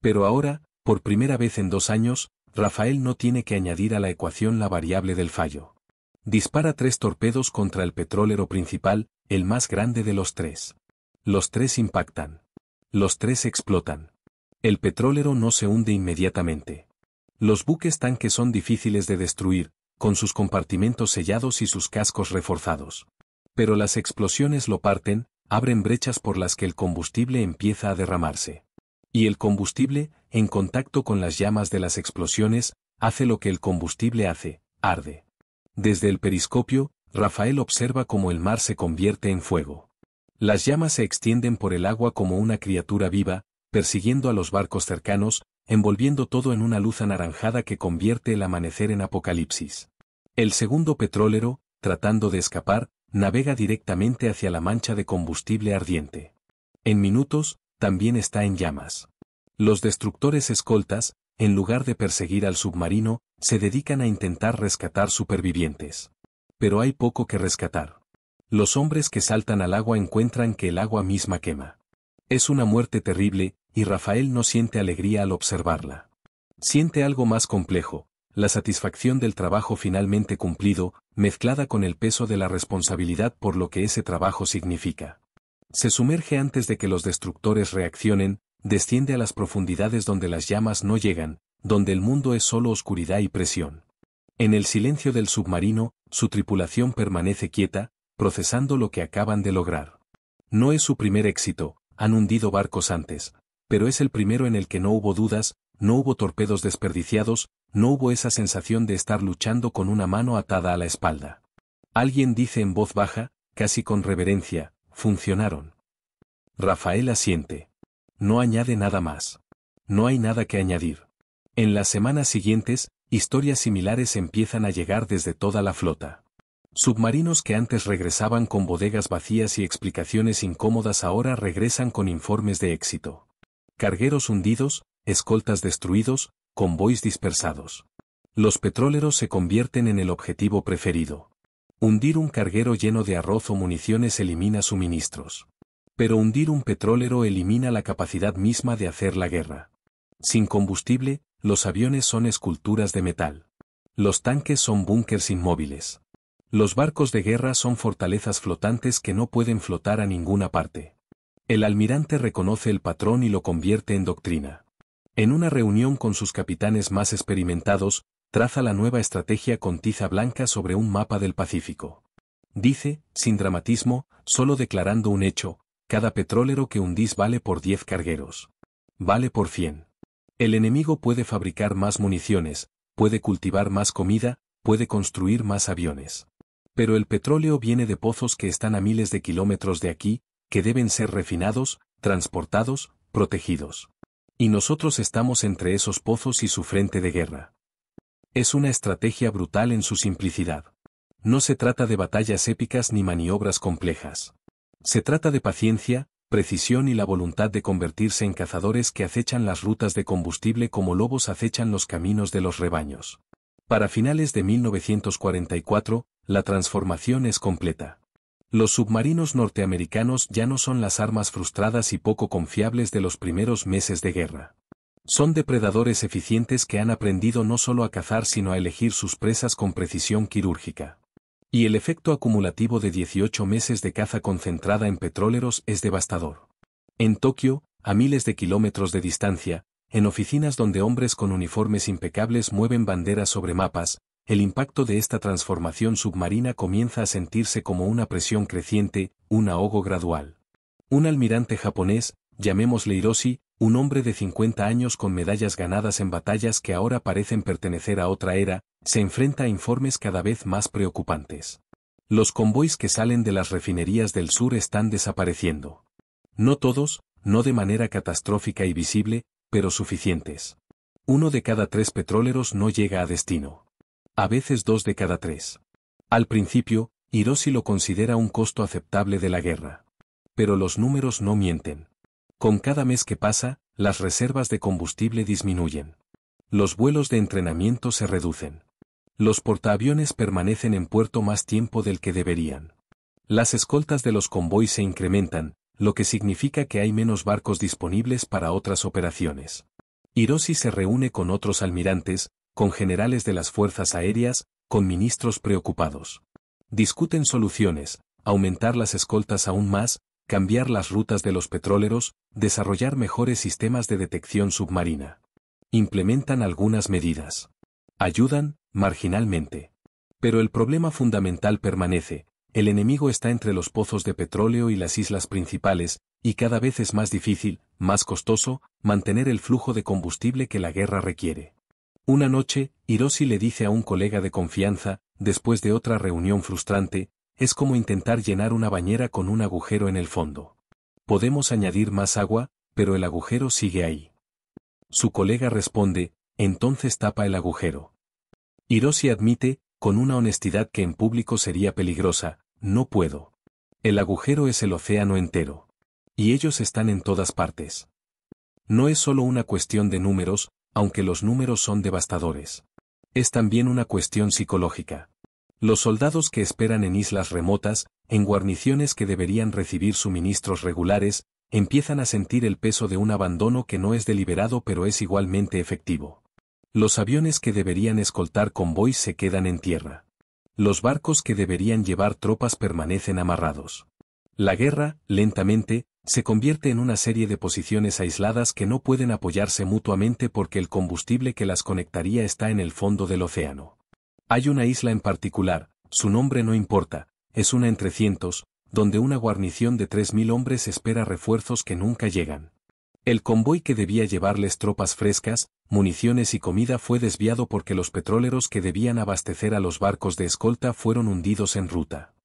Pero ahora, por primera vez en 2 años, Rafael no tiene que añadir a la ecuación la variable del fallo. Dispara 3 torpedos contra el petrolero principal, el más grande de los 3. Los 3 impactan. Los 3 explotan. El petrolero no se hunde inmediatamente. Los buques tanque son difíciles de destruir, con sus compartimentos sellados y sus cascos reforzados. Pero las explosiones lo parten, abren brechas por las que el combustible empieza a derramarse. Y el combustible, en contacto con las llamas de las explosiones, hace lo que el combustible hace, arde. Desde el periscopio, Rafael observa cómo el mar se convierte en fuego. Las llamas se extienden por el agua como una criatura viva, persiguiendo a los barcos cercanos, envolviendo todo en una luz anaranjada que convierte el amanecer en apocalipsis. El segundo petrolero, tratando de escapar, navega directamente hacia la mancha de combustible ardiente. En minutos, también está en llamas. Los destructores escoltas, en lugar de perseguir al submarino, se dedican a intentar rescatar supervivientes. Pero hay poco que rescatar. Los hombres que saltan al agua encuentran que el agua misma quema. Es una muerte terrible, y Rafael no siente alegría al observarla. Siente algo más complejo, la satisfacción del trabajo finalmente cumplido, mezclada con el peso de la responsabilidad por lo que ese trabajo significa. Se sumerge antes de que los destructores reaccionen, desciende a las profundidades donde las llamas no llegan, donde el mundo es solo oscuridad y presión. En el silencio del submarino, su tripulación permanece quieta, procesando lo que acaban de lograr. No es su primer éxito, han hundido barcos antes, pero es el primero en el que no hubo dudas, no hubo torpedos desperdiciados, no hubo esa sensación de estar luchando con una mano atada a la espalda. Alguien dice en voz baja, casi con reverencia, funcionaron. Rafael asiente. No añade nada más. No hay nada que añadir. En las semanas siguientes, historias similares empiezan a llegar desde toda la flota. Submarinos que antes regresaban con bodegas vacías y explicaciones incómodas ahora regresan con informes de éxito. Cargueros hundidos, escoltas destruidos, convoys dispersados. Los petroleros se convierten en el objetivo preferido. Hundir un carguero lleno de arroz o municiones elimina suministros. Pero hundir un petrolero elimina la capacidad misma de hacer la guerra. Sin combustible, los aviones son esculturas de metal. Los tanques son búnkers inmóviles. Los barcos de guerra son fortalezas flotantes que no pueden flotar a ninguna parte. El almirante reconoce el patrón y lo convierte en doctrina. En una reunión con sus capitanes más experimentados, traza la nueva estrategia con tiza blanca sobre un mapa del Pacífico. Dice, sin dramatismo, solo declarando un hecho, cada petrolero que hundís vale por 10 cargueros. Vale por 100. El enemigo puede fabricar más municiones, puede cultivar más comida, puede construir más aviones. Pero el petróleo viene de pozos que están a miles de kilómetros de aquí, que deben ser refinados, transportados, protegidos. Y nosotros estamos entre esos pozos y su frente de guerra. Es una estrategia brutal en su simplicidad. No se trata de batallas épicas ni maniobras complejas. Se trata de paciencia, precisión y la voluntad de convertirse en cazadores que acechan las rutas de combustible como lobos acechan los caminos de los rebaños. Para finales de 1944, la transformación es completa. Los submarinos norteamericanos ya no son las armas frustradas y poco confiables de los primeros meses de guerra. Son depredadores eficientes que han aprendido no solo a cazar sino a elegir sus presas con precisión quirúrgica. Y el efecto acumulativo de 18 meses de caza concentrada en petroleros es devastador. En Tokio, a miles de kilómetros de distancia, en oficinas donde hombres con uniformes impecables mueven banderas sobre mapas, el impacto de esta transformación submarina comienza a sentirse como una presión creciente, un ahogo gradual. Un almirante japonés, llamémosle Hiroshi, un hombre de 50 años con medallas ganadas en batallas que ahora parecen pertenecer a otra era, se enfrenta a informes cada vez más preocupantes. Los convoys que salen de las refinerías del sur están desapareciendo. No todos, no de manera catastrófica y visible, pero suficientes. 1 de cada 3 petroleros no llega a destino. A veces 2 de cada 3. Al principio, Hiroshi lo considera un costo aceptable de la guerra. Pero los números no mienten. Con cada mes que pasa, las reservas de combustible disminuyen. Los vuelos de entrenamiento se reducen. Los portaaviones permanecen en puerto más tiempo del que deberían. Las escoltas de los convoys se incrementan, lo que significa que hay menos barcos disponibles para otras operaciones. Hiroshi se reúne con otros almirantes, con generales de las fuerzas aéreas, con ministros preocupados. Discuten soluciones, aumentar las escoltas aún más, cambiar las rutas de los petroleros, desarrollar mejores sistemas de detección submarina. Implementan algunas medidas. Ayudan, marginalmente. Pero el problema fundamental permanece, el enemigo está entre los pozos de petróleo y las islas principales, y cada vez es más difícil, más costoso, mantener el flujo de combustible que la guerra requiere. Una noche, Hiroshi le dice a un colega de confianza, después de otra reunión frustrante, es como intentar llenar una bañera con un agujero en el fondo. Podemos añadir más agua, pero el agujero sigue ahí. Su colega responde, entonces tapa el agujero. Hiroshi admite, con una honestidad que en público sería peligrosa, no puedo. El agujero es el océano entero. Y ellos están en todas partes. No es solo una cuestión de números, aunque los números son devastadores. Es también una cuestión psicológica. Los soldados que esperan en islas remotas, en guarniciones que deberían recibir suministros regulares, empiezan a sentir el peso de un abandono que no es deliberado pero es igualmente efectivo. Los aviones que deberían escoltar convoys se quedan en tierra. Los barcos que deberían llevar tropas permanecen amarrados. La guerra, lentamente, se convierte en una serie de posiciones aisladas que no pueden apoyarse mutuamente porque el combustible que las conectaría está en el fondo del océano. Hay una isla en particular, su nombre no importa, es una entre cientos, donde una guarnición de 3.000 hombres espera refuerzos que nunca llegan. El convoy que debía llevarles tropas frescas, municiones y comida fue desviado porque los petroleros que debían abastecer a los barcos de escolta fueron hundidos en ruta.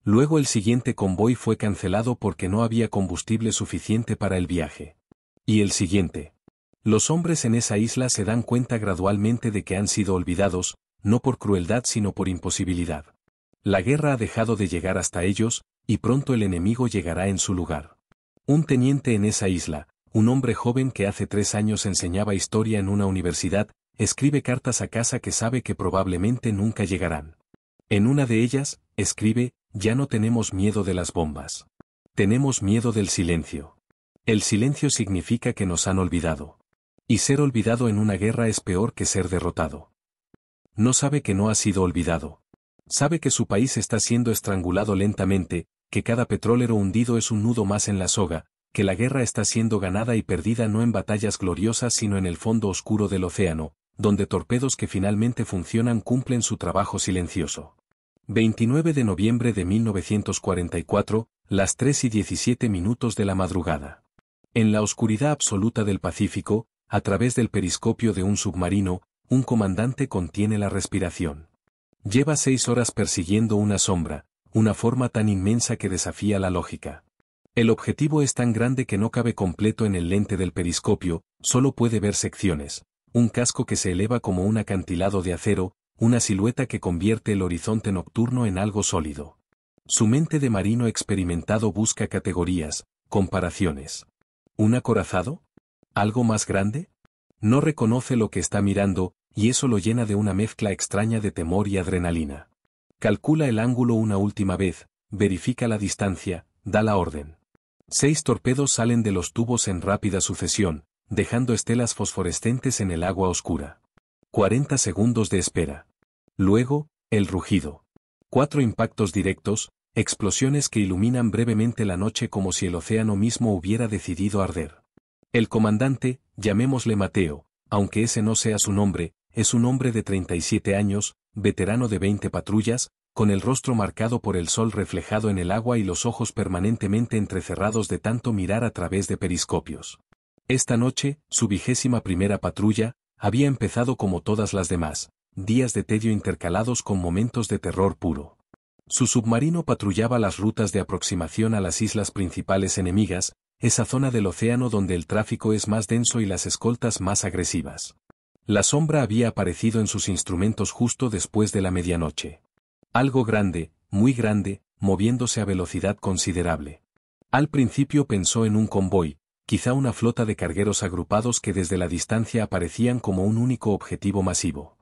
Luego el siguiente convoy fue cancelado porque no había combustible suficiente para el viaje. Y el siguiente. Los hombres en esa isla se dan cuenta gradualmente de que han sido olvidados, no por crueldad sino por imposibilidad. La guerra ha dejado de llegar hasta ellos, y pronto el enemigo llegará en su lugar. Un teniente en esa isla, un hombre joven que hace 3 años enseñaba historia en una universidad, escribe cartas a casa que sabe que probablemente nunca llegarán. En una de ellas, escribe, ya no tenemos miedo de las bombas. Tenemos miedo del silencio. El silencio significa que nos han olvidado. Y ser olvidado en una guerra es peor que ser derrotado. No sabe que no ha sido olvidado. Sabe que su país está siendo estrangulado lentamente, que cada petrolero hundido es un nudo más en la soga, que la guerra está siendo ganada y perdida no en batallas gloriosas sino en el fondo oscuro del océano, donde torpedos que finalmente funcionan cumplen su trabajo silencioso. 29 de noviembre de 1944, las 3:17 de la madrugada. En la oscuridad absoluta del Pacífico, a través del periscopio de un submarino, un comandante contiene la respiración. Lleva 6 horas persiguiendo una sombra, una forma tan inmensa que desafía la lógica. El objetivo es tan grande que no cabe completo en el lente del periscopio, solo puede ver secciones, un casco que se eleva como un acantilado de acero, una silueta que convierte el horizonte nocturno en algo sólido. Su mente de marino experimentado busca categorías, comparaciones. ¿Un acorazado? ¿Algo más grande? No reconoce lo que está mirando, y eso lo llena de una mezcla extraña de temor y adrenalina. Calcula el ángulo una última vez, verifica la distancia, da la orden. 6 torpedos salen de los tubos en rápida sucesión, dejando estelas fosforescentes en el agua oscura. 40 segundos de espera. Luego, el rugido. 4 impactos directos, explosiones que iluminan brevemente la noche como si el océano mismo hubiera decidido arder. El comandante, llamémosle Mateo, aunque ese no sea su nombre, es un hombre de 37 años, veterano de 20 patrullas, con el rostro marcado por el sol reflejado en el agua y los ojos permanentemente entrecerrados de tanto mirar a través de periscopios. Esta noche, su 21ª patrulla, había empezado como todas las demás, días de tedio intercalados con momentos de terror puro. Su submarino patrullaba las rutas de aproximación a las islas principales enemigas, esa zona del océano donde el tráfico es más denso y las escoltas más agresivas. La sombra había aparecido en sus instrumentos justo después de la medianoche. Algo grande, muy grande, moviéndose a velocidad considerable. Al principio pensó en un convoy, quizá una flota de cargueros agrupados que desde la distancia aparecían como un único objetivo masivo.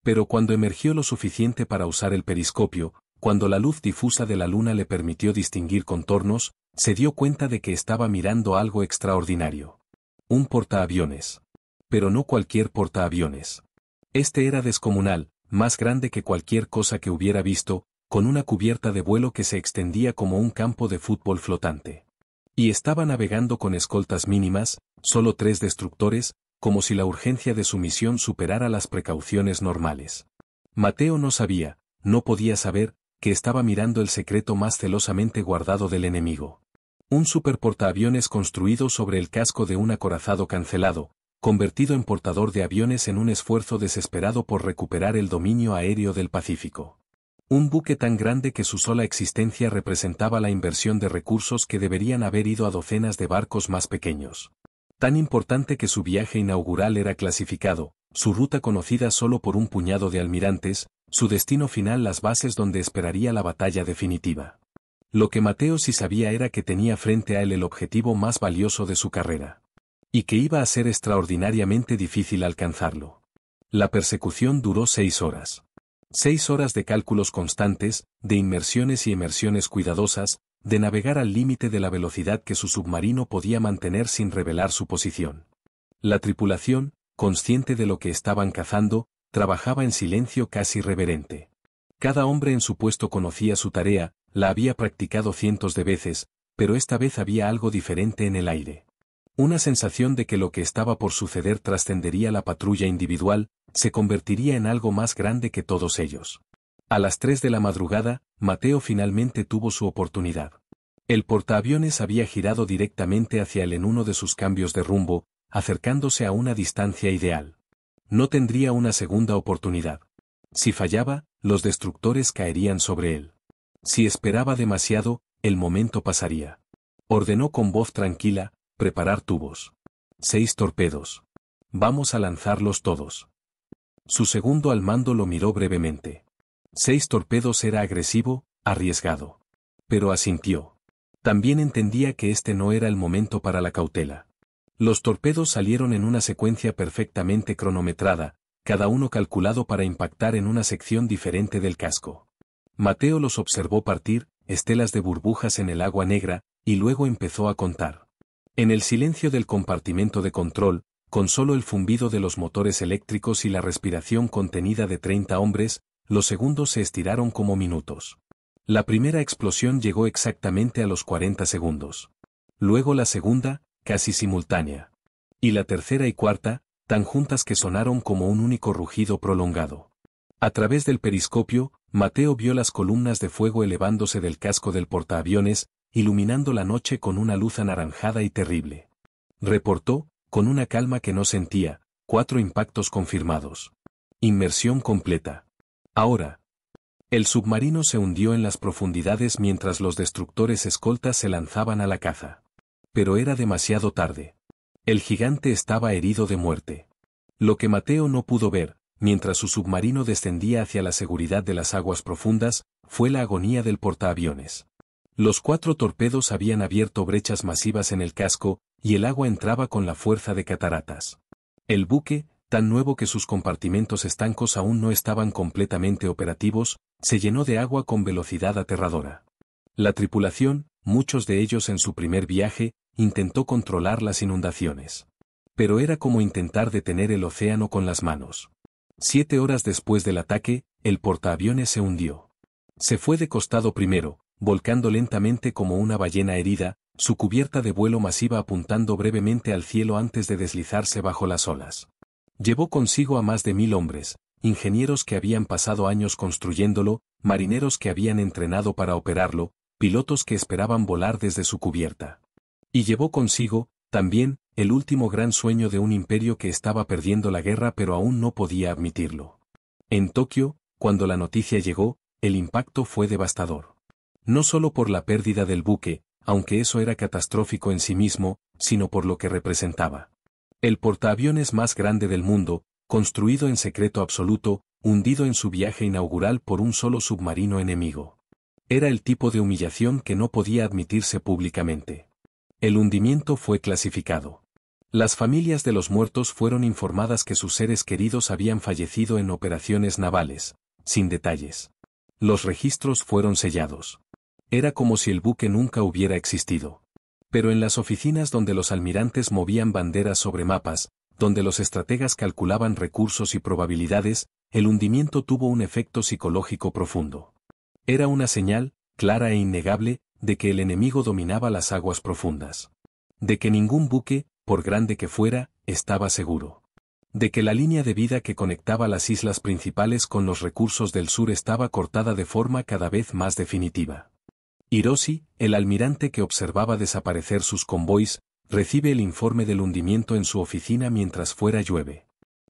Pero cuando emergió lo suficiente para usar el periscopio, cuando la luz difusa de la luna le permitió distinguir contornos, se dio cuenta de que estaba mirando algo extraordinario. Un portaaviones. Pero no cualquier portaaviones. Este era descomunal, más grande que cualquier cosa que hubiera visto, con una cubierta de vuelo que se extendía como un campo de fútbol flotante. Y estaba navegando con escoltas mínimas, solo 3 destructores, como si la urgencia de su misión superara las precauciones normales. Mateo no sabía, no podía saber, que estaba mirando el secreto más celosamente guardado del enemigo. Un superportaaviones construido sobre el casco de un acorazado cancelado, convertido en portador de aviones en un esfuerzo desesperado por recuperar el dominio aéreo del Pacífico. Un buque tan grande que su sola existencia representaba la inversión de recursos que deberían haber ido a docenas de barcos más pequeños. Tan importante que su viaje inaugural era clasificado, su ruta conocida solo por un puñado de almirantes, su destino final las bases donde esperaría la batalla definitiva. Lo que Mateo sí sabía era que tenía frente a él el objetivo más valioso de su carrera. Y que iba a ser extraordinariamente difícil alcanzarlo. La persecución duró 6 horas. 6 horas de cálculos constantes, de inmersiones y emersiones cuidadosas, de navegar al límite de la velocidad que su submarino podía mantener sin revelar su posición. La tripulación, consciente de lo que estaban cazando, trabajaba en silencio casi reverente. Cada hombre en su puesto conocía su tarea, la había practicado cientos de veces, pero esta vez había algo diferente en el aire. Una sensación de que lo que estaba por suceder trascendería la patrulla individual, se convertiría en algo más grande que todos ellos. A las 3 de la madrugada, Mateo finalmente tuvo su oportunidad. El portaaviones había girado directamente hacia él en uno de sus cambios de rumbo, acercándose a una distancia ideal. No tendría una segunda oportunidad. Si fallaba, los destructores caerían sobre él. Si esperaba demasiado, el momento pasaría. Ordenó con voz tranquila: preparar tubos. 6 torpedos. Vamos a lanzarlos todos. Su segundo al mando lo miró brevemente. 6 torpedos era agresivo, arriesgado. Pero asintió. También entendía que este no era el momento para la cautela. Los torpedos salieron en una secuencia perfectamente cronometrada, cada uno calculado para impactar en una sección diferente del casco. Mateo los observó partir, estelas de burbujas en el agua negra, y luego empezó a contar. En el silencio del compartimento de control, con solo el zumbido de los motores eléctricos y la respiración contenida de 30 hombres, los segundos se estiraron como minutos. La primera explosión llegó exactamente a los 40 segundos. Luego la segunda, casi simultánea. Y la tercera y cuarta, tan juntas que sonaron como un único rugido prolongado. A través del periscopio, Mateo vio las columnas de fuego elevándose del casco del portaaviones, iluminando la noche con una luz anaranjada y terrible. Reportó, con una calma que no sentía: 4 impactos confirmados. Inmersión completa. Ahora. El submarino se hundió en las profundidades mientras los destructores escoltas se lanzaban a la caza. Pero era demasiado tarde. El gigante estaba herido de muerte. Lo que Mateo no pudo ver, mientras su submarino descendía hacia la seguridad de las aguas profundas, fue la agonía del portaaviones. Los 4 torpedos habían abierto brechas masivas en el casco, y el agua entraba con la fuerza de cataratas. El buque, tan nuevo que sus compartimentos estancos aún no estaban completamente operativos, se llenó de agua con velocidad aterradora. La tripulación, muchos de ellos en su primer viaje, intentó controlar las inundaciones. Pero era como intentar detener el océano con las manos. 7 horas después del ataque, el portaaviones se hundió. Se fue de costado primero, volcando lentamente como una ballena herida, su cubierta de vuelo masiva apuntando brevemente al cielo antes de deslizarse bajo las olas. Llevó consigo a más de 1000 hombres, ingenieros que habían pasado años construyéndolo, marineros que habían entrenado para operarlo, pilotos que esperaban volar desde su cubierta. Y llevó consigo, también, el último gran sueño de un imperio que estaba perdiendo la guerra pero aún no podía admitirlo. En Tokio, cuando la noticia llegó, el impacto fue devastador. No solo por la pérdida del buque, aunque eso era catastrófico en sí mismo, sino por lo que representaba. El portaaviones más grande del mundo, construido en secreto absoluto, hundido en su viaje inaugural por un solo submarino enemigo. Era el tipo de humillación que no podía admitirse públicamente. El hundimiento fue clasificado. Las familias de los muertos fueron informadas que sus seres queridos habían fallecido en operaciones navales, sin detalles. Los registros fueron sellados. Era como si el buque nunca hubiera existido. Pero en las oficinas donde los almirantes movían banderas sobre mapas, donde los estrategas calculaban recursos y probabilidades, el hundimiento tuvo un efecto psicológico profundo. Era una señal, clara e innegable, de que el enemigo dominaba las aguas profundas. De que ningún buque, por grande que fuera, estaba seguro. De que la línea de vida que conectaba las islas principales con los recursos del sur estaba cortada de forma cada vez más definitiva. Hiroshi, el almirante que observaba desaparecer sus convoys, recibe el informe del hundimiento en su oficina mientras fuera llueve.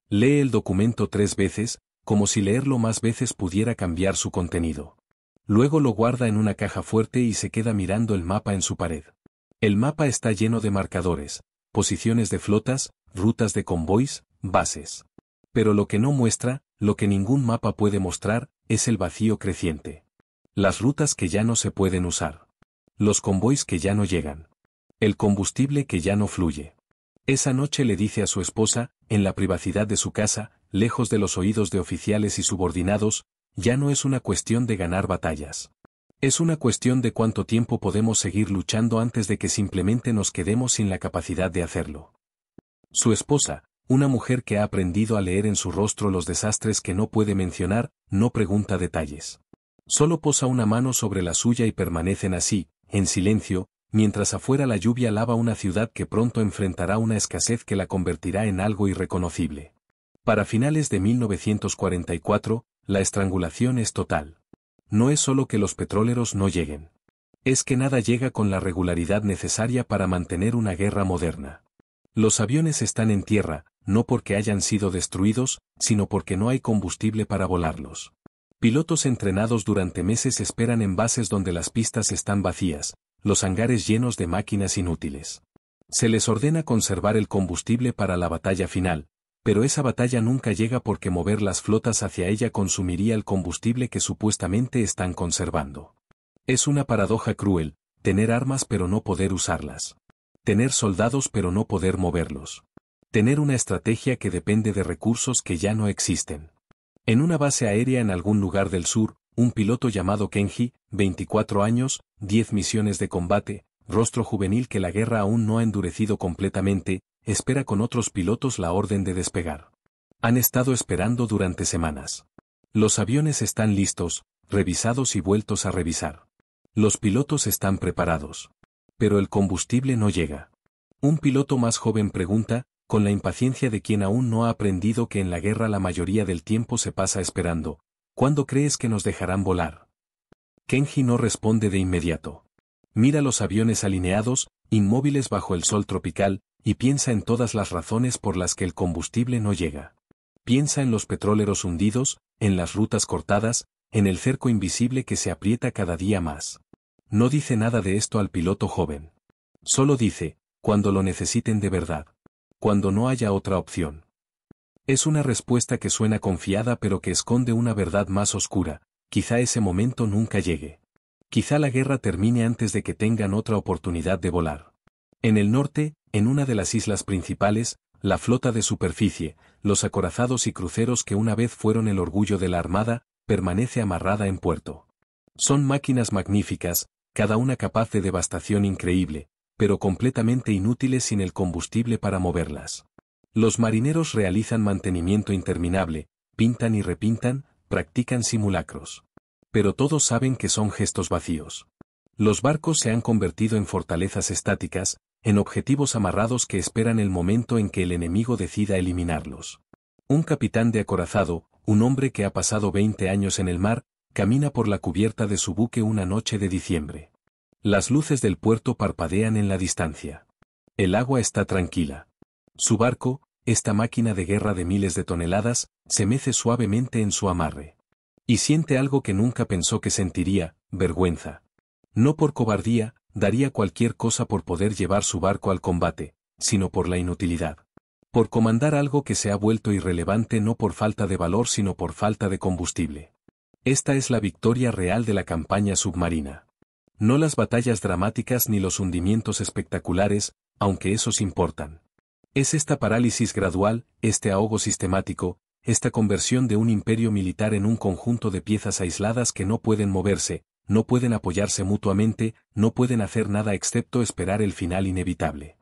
Lee el documento 3 veces, como si leerlo más veces pudiera cambiar su contenido. Luego lo guarda en una caja fuerte y se queda mirando el mapa en su pared. El mapa está lleno de marcadores, posiciones de flotas, rutas de convoys, bases. Pero lo que no muestra, lo que ningún mapa puede mostrar, es el vacío creciente. Las rutas que ya no se pueden usar. Los convoys que ya no llegan. El combustible que ya no fluye. Esa noche le dice a su esposa, en la privacidad de su casa, lejos de los oídos de oficiales y subordinados, ya no es una cuestión de ganar batallas. Es una cuestión de cuánto tiempo podemos seguir luchando antes de que simplemente nos quedemos sin la capacidad de hacerlo. Su esposa, una mujer que ha aprendido a leer en su rostro los desastres que no puede mencionar, no pregunta detalles. Solo posa una mano sobre la suya y permanecen así, en silencio, mientras afuera la lluvia lava una ciudad que pronto enfrentará una escasez que la convertirá en algo irreconocible. Para finales de 1944, la estrangulación es total. No es solo que los petroleros no lleguen. Es que nada llega con la regularidad necesaria para mantener una guerra moderna. Los aviones están en tierra, no porque hayan sido destruidos, sino porque no hay combustible para volarlos. Pilotos entrenados durante meses esperan en bases donde las pistas están vacías, los hangares llenos de máquinas inútiles. Se les ordena conservar el combustible para la batalla final, pero esa batalla nunca llega porque mover las flotas hacia ella consumiría el combustible que supuestamente están conservando. Es una paradoja cruel, tener armas pero no poder usarlas. Tener soldados pero no poder moverlos. Tener una estrategia que depende de recursos que ya no existen. En una base aérea en algún lugar del sur, un piloto llamado Kenji, 24 años, 10 misiones de combate, rostro juvenil que la guerra aún no ha endurecido completamente, espera con otros pilotos la orden de despegar. Han estado esperando durante semanas. Los aviones están listos, revisados y vueltos a revisar. Los pilotos están preparados. Pero el combustible no llega. Un piloto más joven pregunta, con la impaciencia de quien aún no ha aprendido que en la guerra la mayoría del tiempo se pasa esperando, ¿cuándo crees que nos dejarán volar? Kenji no responde de inmediato. Mira los aviones alineados, inmóviles bajo el sol tropical, y piensa en todas las razones por las que el combustible no llega. Piensa en los petroleros hundidos, en las rutas cortadas, en el cerco invisible que se aprieta cada día más. No dice nada de esto al piloto joven. Solo dice, cuando lo necesiten de verdad. Cuando no haya otra opción. Es una respuesta que suena confiada pero que esconde una verdad más oscura, quizá ese momento nunca llegue. Quizá la guerra termine antes de que tengan otra oportunidad de volar. En el norte, en una de las islas principales, la flota de superficie, los acorazados y cruceros que una vez fueron el orgullo de la armada, permanece amarrada en puerto. Son máquinas magníficas, cada una capaz de devastación increíble, pero completamente inútiles sin el combustible para moverlas. Los marineros realizan mantenimiento interminable, pintan y repintan, practican simulacros. Pero todos saben que son gestos vacíos. Los barcos se han convertido en fortalezas estáticas, en objetivos amarrados que esperan el momento en que el enemigo decida eliminarlos. Un capitán de acorazado, un hombre que ha pasado 20 años en el mar, camina por la cubierta de su buque una noche de diciembre. Las luces del puerto parpadean en la distancia. El agua está tranquila. Su barco, esta máquina de guerra de miles de toneladas, se mece suavemente en su amarre. Y siente algo que nunca pensó que sentiría, vergüenza. No por cobardía, daría cualquier cosa por poder llevar su barco al combate, sino por la inutilidad. Por comandar algo que se ha vuelto irrelevante no por falta de valor sino por falta de combustible. Esta es la victoria real de la campaña submarina. No las batallas dramáticas ni los hundimientos espectaculares, aunque esos importan. Es esta parálisis gradual, este ahogo sistemático, esta conversión de un imperio militar en un conjunto de piezas aisladas que no pueden moverse, no pueden apoyarse mutuamente, no pueden hacer nada excepto esperar el final inevitable.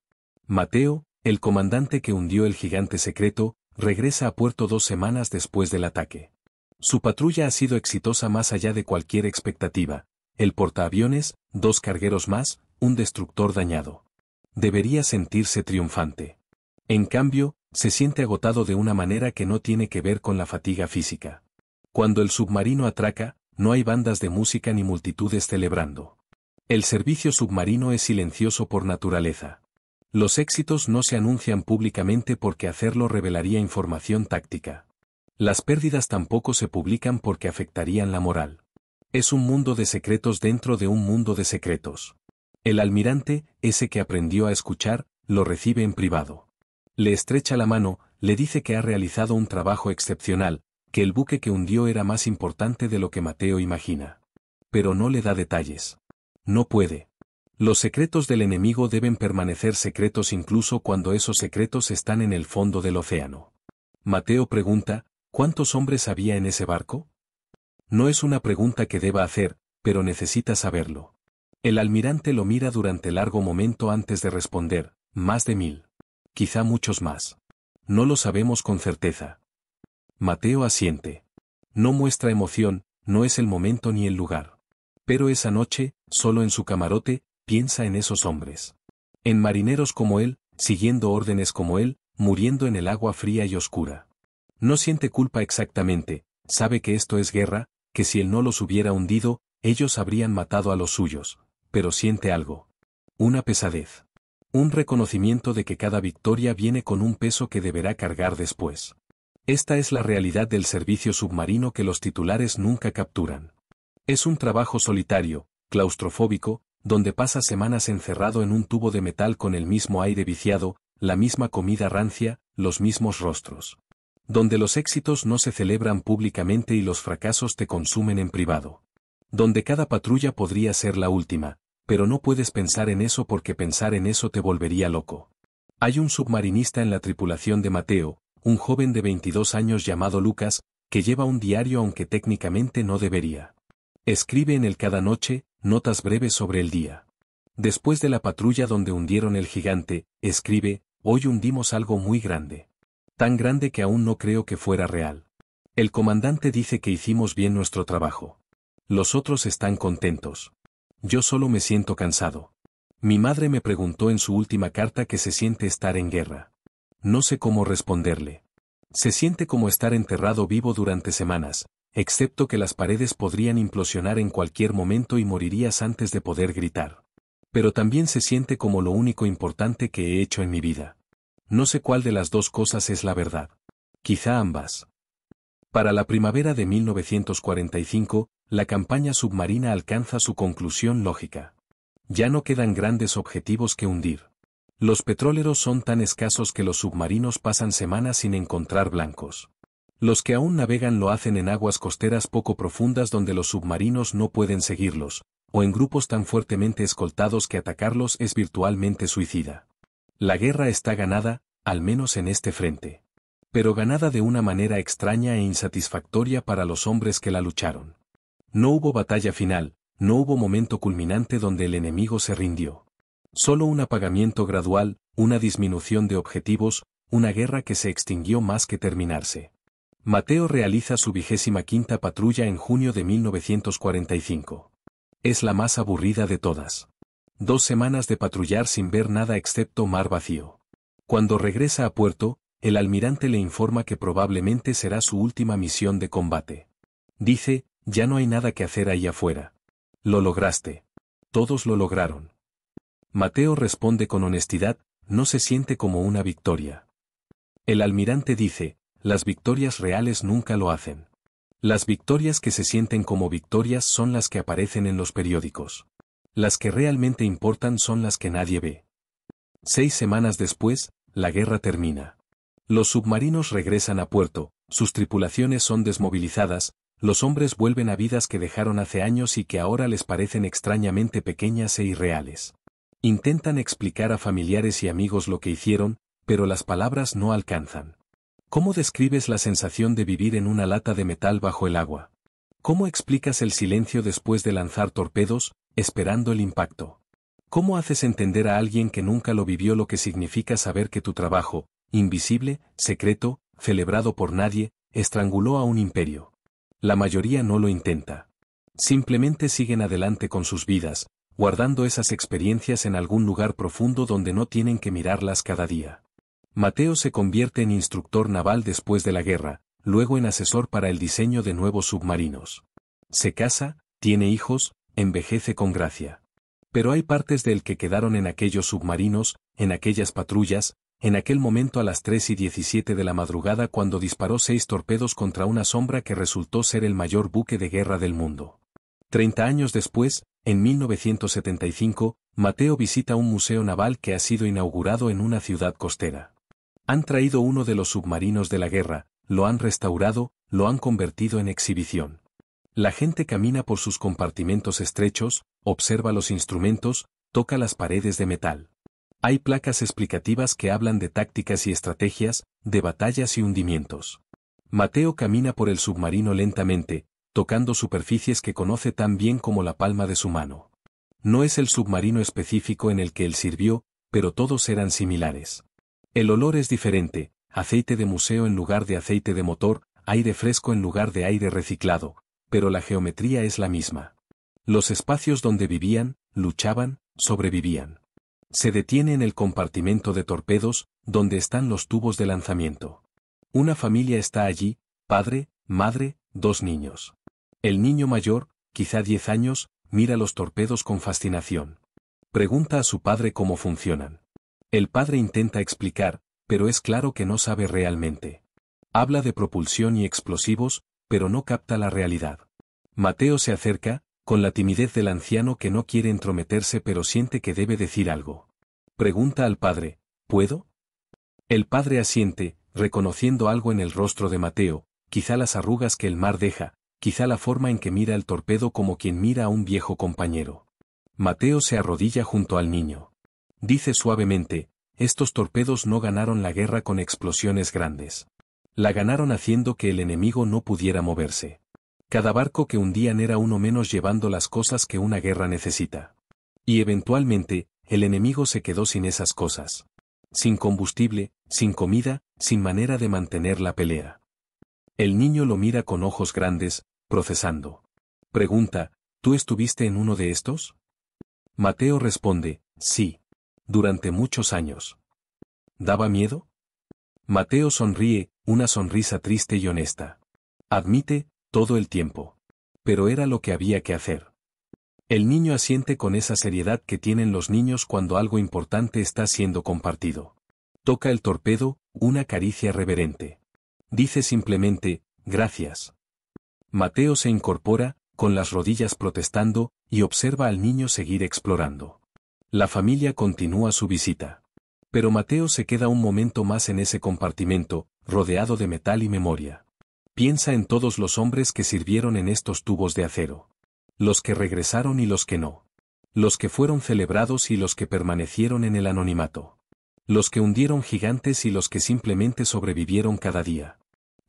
Mateo, el comandante que hundió el gigante secreto, regresa a puerto 2 semanas después del ataque. Su patrulla ha sido exitosa más allá de cualquier expectativa. El portaaviones, 2 cargueros más, un destructor dañado. Debería sentirse triunfante. En cambio, se siente agotado de una manera que no tiene que ver con la fatiga física. Cuando el submarino atraca, no hay bandas de música ni multitudes celebrando. El servicio submarino es silencioso por naturaleza. Los éxitos no se anuncian públicamente porque hacerlo revelaría información táctica. Las pérdidas tampoco se publican porque afectarían la moral. Es un mundo de secretos dentro de un mundo de secretos. El almirante, ese que aprendió a escuchar, lo recibe en privado. Le estrecha la mano, le dice que ha realizado un trabajo excepcional, que el buque que hundió era más importante de lo que Mateo imagina. Pero no le da detalles. No puede. Los secretos del enemigo deben permanecer secretos incluso cuando esos secretos están en el fondo del océano. Mateo pregunta, ¿cuántos hombres había en ese barco? No es una pregunta que deba hacer, pero necesita saberlo. El almirante lo mira durante largo momento antes de responder, más de 1000. Quizá muchos más. No lo sabemos con certeza. Mateo asiente. No muestra emoción, no es el momento ni el lugar. Pero esa noche, solo en su camarote, piensa en esos hombres. En marineros como él, siguiendo órdenes como él, muriendo en el agua fría y oscura. No siente culpa exactamente, sabe que esto es guerra, que si él no los hubiera hundido, ellos habrían matado a los suyos, pero siente algo. Una pesadez. Un reconocimiento de que cada victoria viene con un peso que deberá cargar después. Esta es la realidad del servicio submarino que los titulares nunca capturan. Es un trabajo solitario, claustrofóbico, donde pasa semanas encerrado en un tubo de metal con el mismo aire viciado, la misma comida rancia, los mismos rostros. Donde los éxitos no se celebran públicamente y los fracasos te consumen en privado. Donde cada patrulla podría ser la última, pero no puedes pensar en eso porque pensar en eso te volvería loco. Hay un submarinista en la tripulación de Mateo, un joven de 22 años llamado Lucas, que lleva un diario aunque técnicamente no debería. Escribe en él cada noche, notas breves sobre el día. Después de la patrulla donde hundieron el gigante, escribe, hoy hundimos algo muy grande. Tan grande que aún no creo que fuera real. El comandante dice que hicimos bien nuestro trabajo. Los otros están contentos. Yo solo me siento cansado. Mi madre me preguntó en su última carta que se siente estar en guerra. No sé cómo responderle. Se siente como estar enterrado vivo durante semanas, excepto que las paredes podrían implosionar en cualquier momento y morirías antes de poder gritar. Pero también se siente como lo único importante que he hecho en mi vida. No sé cuál de las dos cosas es la verdad. Quizá ambas. Para la primavera de 1945, la campaña submarina alcanza su conclusión lógica. Ya no quedan grandes objetivos que hundir. Los petróleros son tan escasos que los submarinos pasan semanas sin encontrar blancos. Los que aún navegan lo hacen en aguas costeras poco profundas donde los submarinos no pueden seguirlos, o en grupos tan fuertemente escoltados que atacarlos es virtualmente suicida. La guerra está ganada, al menos en este frente. Pero ganada de una manera extraña e insatisfactoria para los hombres que la lucharon. No hubo batalla final, no hubo momento culminante donde el enemigo se rindió. Solo un apagamiento gradual, una disminución de objetivos, una guerra que se extinguió más que terminarse. Mateo realiza su 25ª patrulla en junio de 1945. Es la más aburrida de todas. 2 semanas de patrullar sin ver nada excepto mar vacío. Cuando regresa a puerto, el almirante le informa que probablemente será su última misión de combate. Dice, ya no hay nada que hacer ahí afuera. Lo lograste. Todos lo lograron. Mateo responde con honestidad, no se siente como una victoria. El almirante dice, las victorias reales nunca lo hacen. Las victorias que se sienten como victorias son las que aparecen en los periódicos. Las que realmente importan son las que nadie ve. 6 semanas después, la guerra termina. Los submarinos regresan a puerto, sus tripulaciones son desmovilizadas, los hombres vuelven a vidas que dejaron hace años y que ahora les parecen extrañamente pequeñas e irreales. Intentan explicar a familiares y amigos lo que hicieron, pero las palabras no alcanzan. ¿Cómo describes la sensación de vivir en una lata de metal bajo el agua? ¿Cómo explicas el silencio después de lanzar torpedos, esperando el impacto? ¿Cómo haces entender a alguien que nunca lo vivió lo que significa saber que tu trabajo, invisible, secreto, celebrado por nadie, estranguló a un imperio? La mayoría no lo intenta. Simplemente siguen adelante con sus vidas, guardando esas experiencias en algún lugar profundo donde no tienen que mirarlas cada día. Mateo se convierte en instructor naval después de la guerra, luego en asesor para el diseño de nuevos submarinos. Se casa, tiene hijos, envejece con gracia. Pero hay partes de él que quedaron en aquellos submarinos, en aquellas patrullas, en aquel momento a las 3:17 de la madrugada cuando disparó 6 torpedos contra una sombra que resultó ser el mayor buque de guerra del mundo. 30 años después, en 1975, Mateo visita un museo naval que ha sido inaugurado en una ciudad costera. Han traído uno de los submarinos de la guerra, lo han restaurado, lo han convertido en exhibición. La gente camina por sus compartimentos estrechos, observa los instrumentos, toca las paredes de metal. Hay placas explicativas que hablan de tácticas y estrategias, de batallas y hundimientos. Mateo camina por el submarino lentamente, tocando superficies que conoce tan bien como la palma de su mano. No es el submarino específico en el que él sirvió, pero todos eran similares. El olor es diferente, aceite de museo en lugar de aceite de motor, aire fresco en lugar de aire reciclado, pero la geometría es la misma. Los espacios donde vivían, luchaban, sobrevivían. Se detiene en el compartimento de torpedos, donde están los tubos de lanzamiento. Una familia está allí, padre, madre, 2 niños. El niño mayor, quizá 10 años, mira los torpedos con fascinación. Pregunta a su padre cómo funcionan. El padre intenta explicar, pero es claro que no sabe realmente. Habla de propulsión y explosivos, pero no capta la realidad. Mateo se acerca, con la timidez del anciano que no quiere entrometerse pero siente que debe decir algo. Pregunta al padre, ¿puedo? El padre asiente, reconociendo algo en el rostro de Mateo, quizá las arrugas que el mar deja, quizá la forma en que mira el torpedo como quien mira a un viejo compañero. Mateo se arrodilla junto al niño. Dice suavemente, estos torpedos no ganaron la guerra con explosiones grandes. La ganaron haciendo que el enemigo no pudiera moverse. Cada barco que hundían era uno menos llevando las cosas que una guerra necesita. Y eventualmente, el enemigo se quedó sin esas cosas. Sin combustible, sin comida, sin manera de mantener la pelea. El niño lo mira con ojos grandes, procesando. Pregunta, ¿tú estuviste en uno de estos? Mateo responde, sí. Durante muchos años. ¿Daba miedo? Mateo sonríe, una sonrisa triste y honesta. Admite, todo el tiempo. Pero era lo que había que hacer. El niño asiente con esa seriedad que tienen los niños cuando algo importante está siendo compartido. Toca el torpedo, una caricia reverente. Dice simplemente, gracias. Mateo se incorpora, con las rodillas protestando, y observa al niño seguir explorando. La familia continúa su visita. Pero Mateo se queda un momento más en ese compartimento, rodeado de metal y memoria. Piensa en todos los hombres que sirvieron en estos tubos de acero. Los que regresaron y los que no. Los que fueron celebrados y los que permanecieron en el anonimato. Los que hundieron gigantes y los que simplemente sobrevivieron cada día.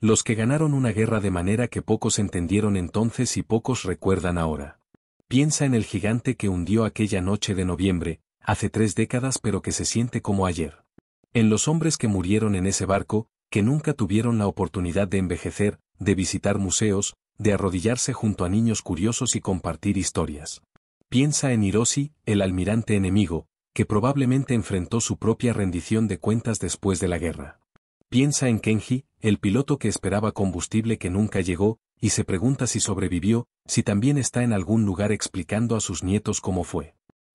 Los que ganaron una guerra de manera que pocos entendieron entonces y pocos recuerdan ahora. Piensa en el gigante que hundió aquella noche de noviembre, hace 3 décadas pero que se siente como ayer. En los hombres que murieron en ese barco, que nunca tuvieron la oportunidad de envejecer, de visitar museos, de arrodillarse junto a niños curiosos y compartir historias. Piensa en Hiroshi, el almirante enemigo, que probablemente enfrentó su propia rendición de cuentas después de la guerra. Piensa en Kenji, el piloto que esperaba combustible que nunca llegó, y se pregunta si sobrevivió, si también está en algún lugar explicando a sus nietos cómo fue.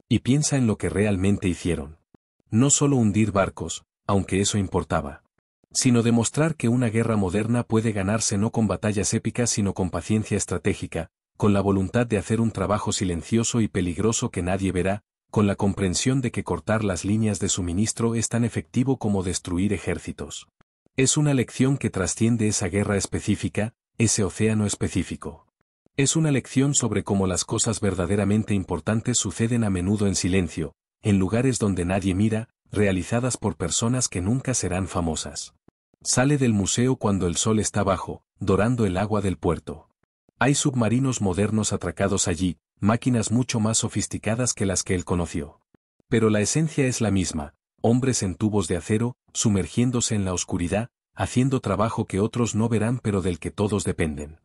Y piensa en lo que realmente hicieron. No solo hundir barcos, aunque eso importaba, sino demostrar que una guerra moderna puede ganarse no con batallas épicas sino con paciencia estratégica, con la voluntad de hacer un trabajo silencioso y peligroso que nadie verá, con la comprensión de que cortar las líneas de suministro es tan efectivo como destruir ejércitos. Es una lección que trasciende esa guerra específica, ese océano específico. Es una lección sobre cómo las cosas verdaderamente importantes suceden a menudo en silencio, en lugares donde nadie mira, realizadas por personas que nunca serán famosas. Sale del museo cuando el sol está bajo, dorando el agua del puerto. Hay submarinos modernos atracados allí, máquinas mucho más sofisticadas que las que él conoció. Pero la esencia es la misma, hombres en tubos de acero, sumergiéndose en la oscuridad, haciendo trabajo que otros no verán pero del que todos dependen.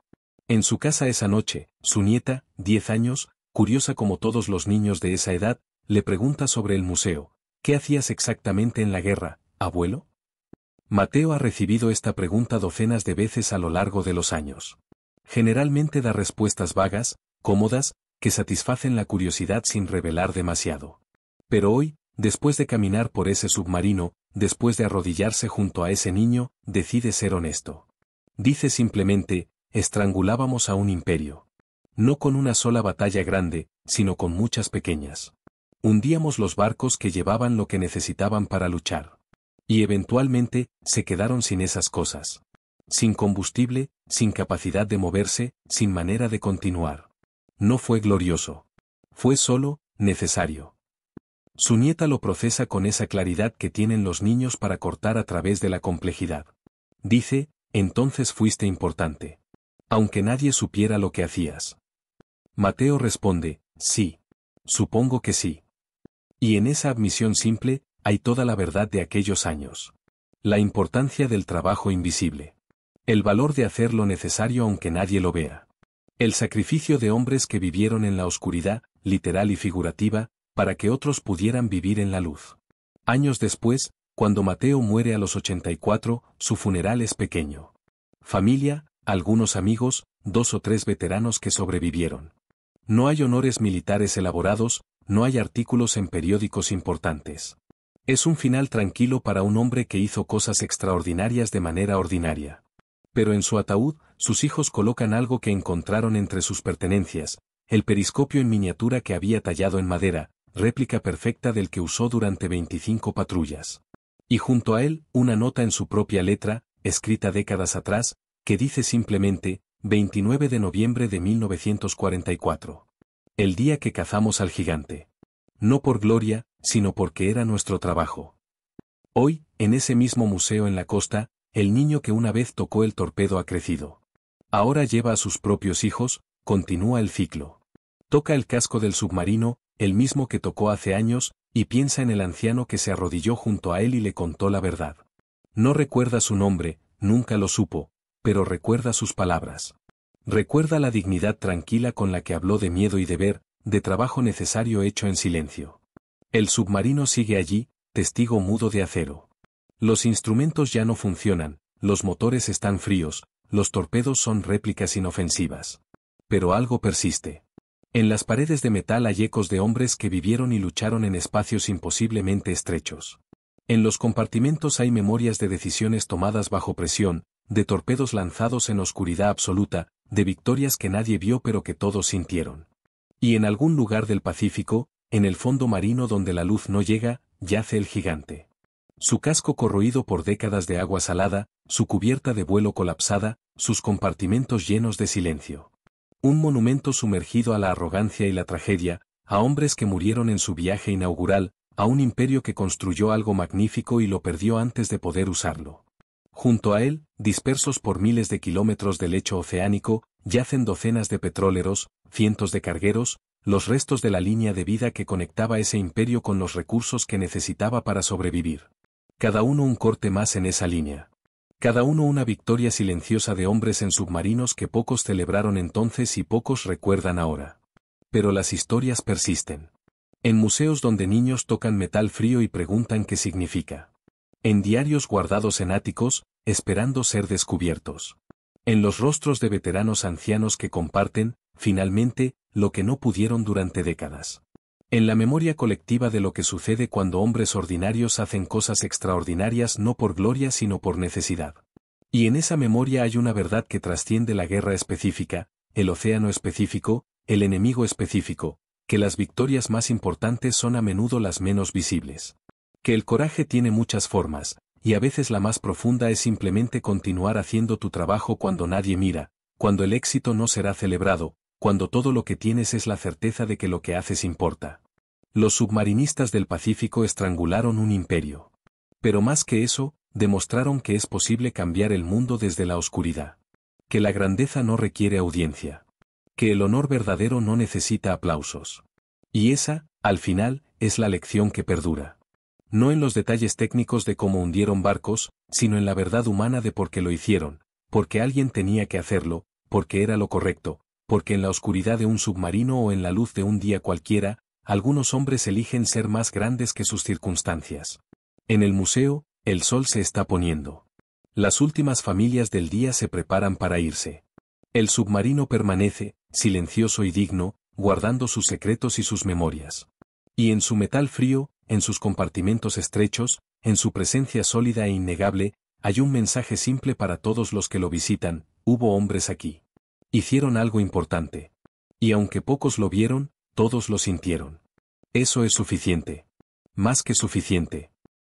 En su casa esa noche, su nieta, 10 años, curiosa como todos los niños de esa edad, le pregunta sobre el museo. ¿Qué hacías exactamente en la guerra, abuelo? Mateo ha recibido esta pregunta docenas de veces a lo largo de los años. Generalmente da respuestas vagas, cómodas, que satisfacen la curiosidad sin revelar demasiado. Pero hoy, después de caminar por ese submarino, después de arrodillarse junto a ese niño, decide ser honesto. Dice simplemente, estrangulábamos a un imperio. No con una sola batalla grande, sino con muchas pequeñas. Hundíamos los barcos que llevaban lo que necesitaban para luchar. Y eventualmente, se quedaron sin esas cosas. Sin combustible, sin capacidad de moverse, sin manera de continuar. No fue glorioso. Fue solo, necesario. Su nieta lo procesa con esa claridad que tienen los niños para cortar a través de la complejidad. Dice, entonces fuiste importante. Aunque nadie supiera lo que hacías. Mateo responde, sí. Supongo que sí. Y en esa admisión simple, hay toda la verdad de aquellos años. La importancia del trabajo invisible. El valor de hacer lo necesario aunque nadie lo vea. El sacrificio de hombres que vivieron en la oscuridad, literal y figurativa, para que otros pudieran vivir en la luz. Años después, cuando Mateo muere a los 84, su funeral es pequeño. Familia, algunos amigos, 2 o 3 veteranos que sobrevivieron. No hay honores militares elaborados, no hay artículos en periódicos importantes. Es un final tranquilo para un hombre que hizo cosas extraordinarias de manera ordinaria. Pero en su ataúd, sus hijos colocan algo que encontraron entre sus pertenencias, el periscopio en miniatura que había tallado en madera, réplica perfecta del que usó durante 25 patrullas. Y junto a él, una nota en su propia letra, escrita décadas atrás, que dice simplemente, 29 de noviembre de 1944. El día que cazamos al gigante. No por gloria, sino porque era nuestro trabajo. Hoy, en ese mismo museo en la costa, el niño que una vez tocó el torpedo ha crecido. Ahora lleva a sus propios hijos, continúa el ciclo. Toca el casco del submarino, el mismo que tocó hace años, y piensa en el anciano que se arrodilló junto a él y le contó la verdad. No recuerda su nombre, nunca lo supo, pero recuerda sus palabras. Recuerda la dignidad tranquila con la que habló de miedo y deber, de trabajo necesario hecho en silencio. El submarino sigue allí, testigo mudo de acero. Los instrumentos ya no funcionan, los motores están fríos, los torpedos son réplicas inofensivas. Pero algo persiste. En las paredes de metal hay ecos de hombres que vivieron y lucharon en espacios imposiblemente estrechos. En los compartimentos hay memorias de decisiones tomadas bajo presión, de torpedos lanzados en oscuridad absoluta, de victorias que nadie vio pero que todos sintieron. Y en algún lugar del Pacífico, en el fondo marino donde la luz no llega, yace el gigante. Su casco corroído por décadas de agua salada, su cubierta de vuelo colapsada, sus compartimentos llenos de silencio. Un monumento sumergido a la arrogancia y la tragedia, a hombres que murieron en su viaje inaugural, a un imperio que construyó algo magnífico y lo perdió antes de poder usarlo. Junto a él, dispersos por miles de kilómetros de lecho oceánico, yacen docenas de petroleros, cientos de cargueros, los restos de la línea de vida que conectaba ese imperio con los recursos que necesitaba para sobrevivir. Cada uno un corte más en esa línea. Cada uno una victoria silenciosa de hombres en submarinos que pocos celebraron entonces y pocos recuerdan ahora. Pero las historias persisten. En museos donde niños tocan metal frío y preguntan qué significa. En diarios guardados en áticos, esperando ser descubiertos. En los rostros de veteranos ancianos que comparten, finalmente, lo que no pudieron durante décadas. En la memoria colectiva de lo que sucede cuando hombres ordinarios hacen cosas extraordinarias no por gloria sino por necesidad. Y en esa memoria hay una verdad que trasciende la guerra específica, el océano específico, el enemigo específico, que las victorias más importantes son a menudo las menos visibles. Que el coraje tiene muchas formas, y a veces la más profunda es simplemente continuar haciendo tu trabajo cuando nadie mira, cuando el éxito no será celebrado, cuando todo lo que tienes es la certeza de que lo que haces importa. Los submarinistas del Pacífico estrangularon un imperio. Pero más que eso, demostraron que es posible cambiar el mundo desde la oscuridad. Que la grandeza no requiere audiencia. Que el honor verdadero no necesita aplausos. Y esa, al final, es la lección que perdura. No en los detalles técnicos de cómo hundieron barcos, sino en la verdad humana de por qué lo hicieron, porque alguien tenía que hacerlo, porque era lo correcto, porque en la oscuridad de un submarino o en la luz de un día cualquiera, algunos hombres eligen ser más grandes que sus circunstancias. En el museo, el sol se está poniendo. Las últimas familias del día se preparan para irse. El submarino permanece, silencioso y digno, guardando sus secretos y sus memorias. Y en su metal frío, en sus compartimentos estrechos, en su presencia sólida e innegable, hay un mensaje simple para todos los que lo visitan: hubo hombres aquí. Hicieron algo importante. Y aunque pocos lo vieron, todos lo sintieron. Eso es suficiente. Más que suficiente.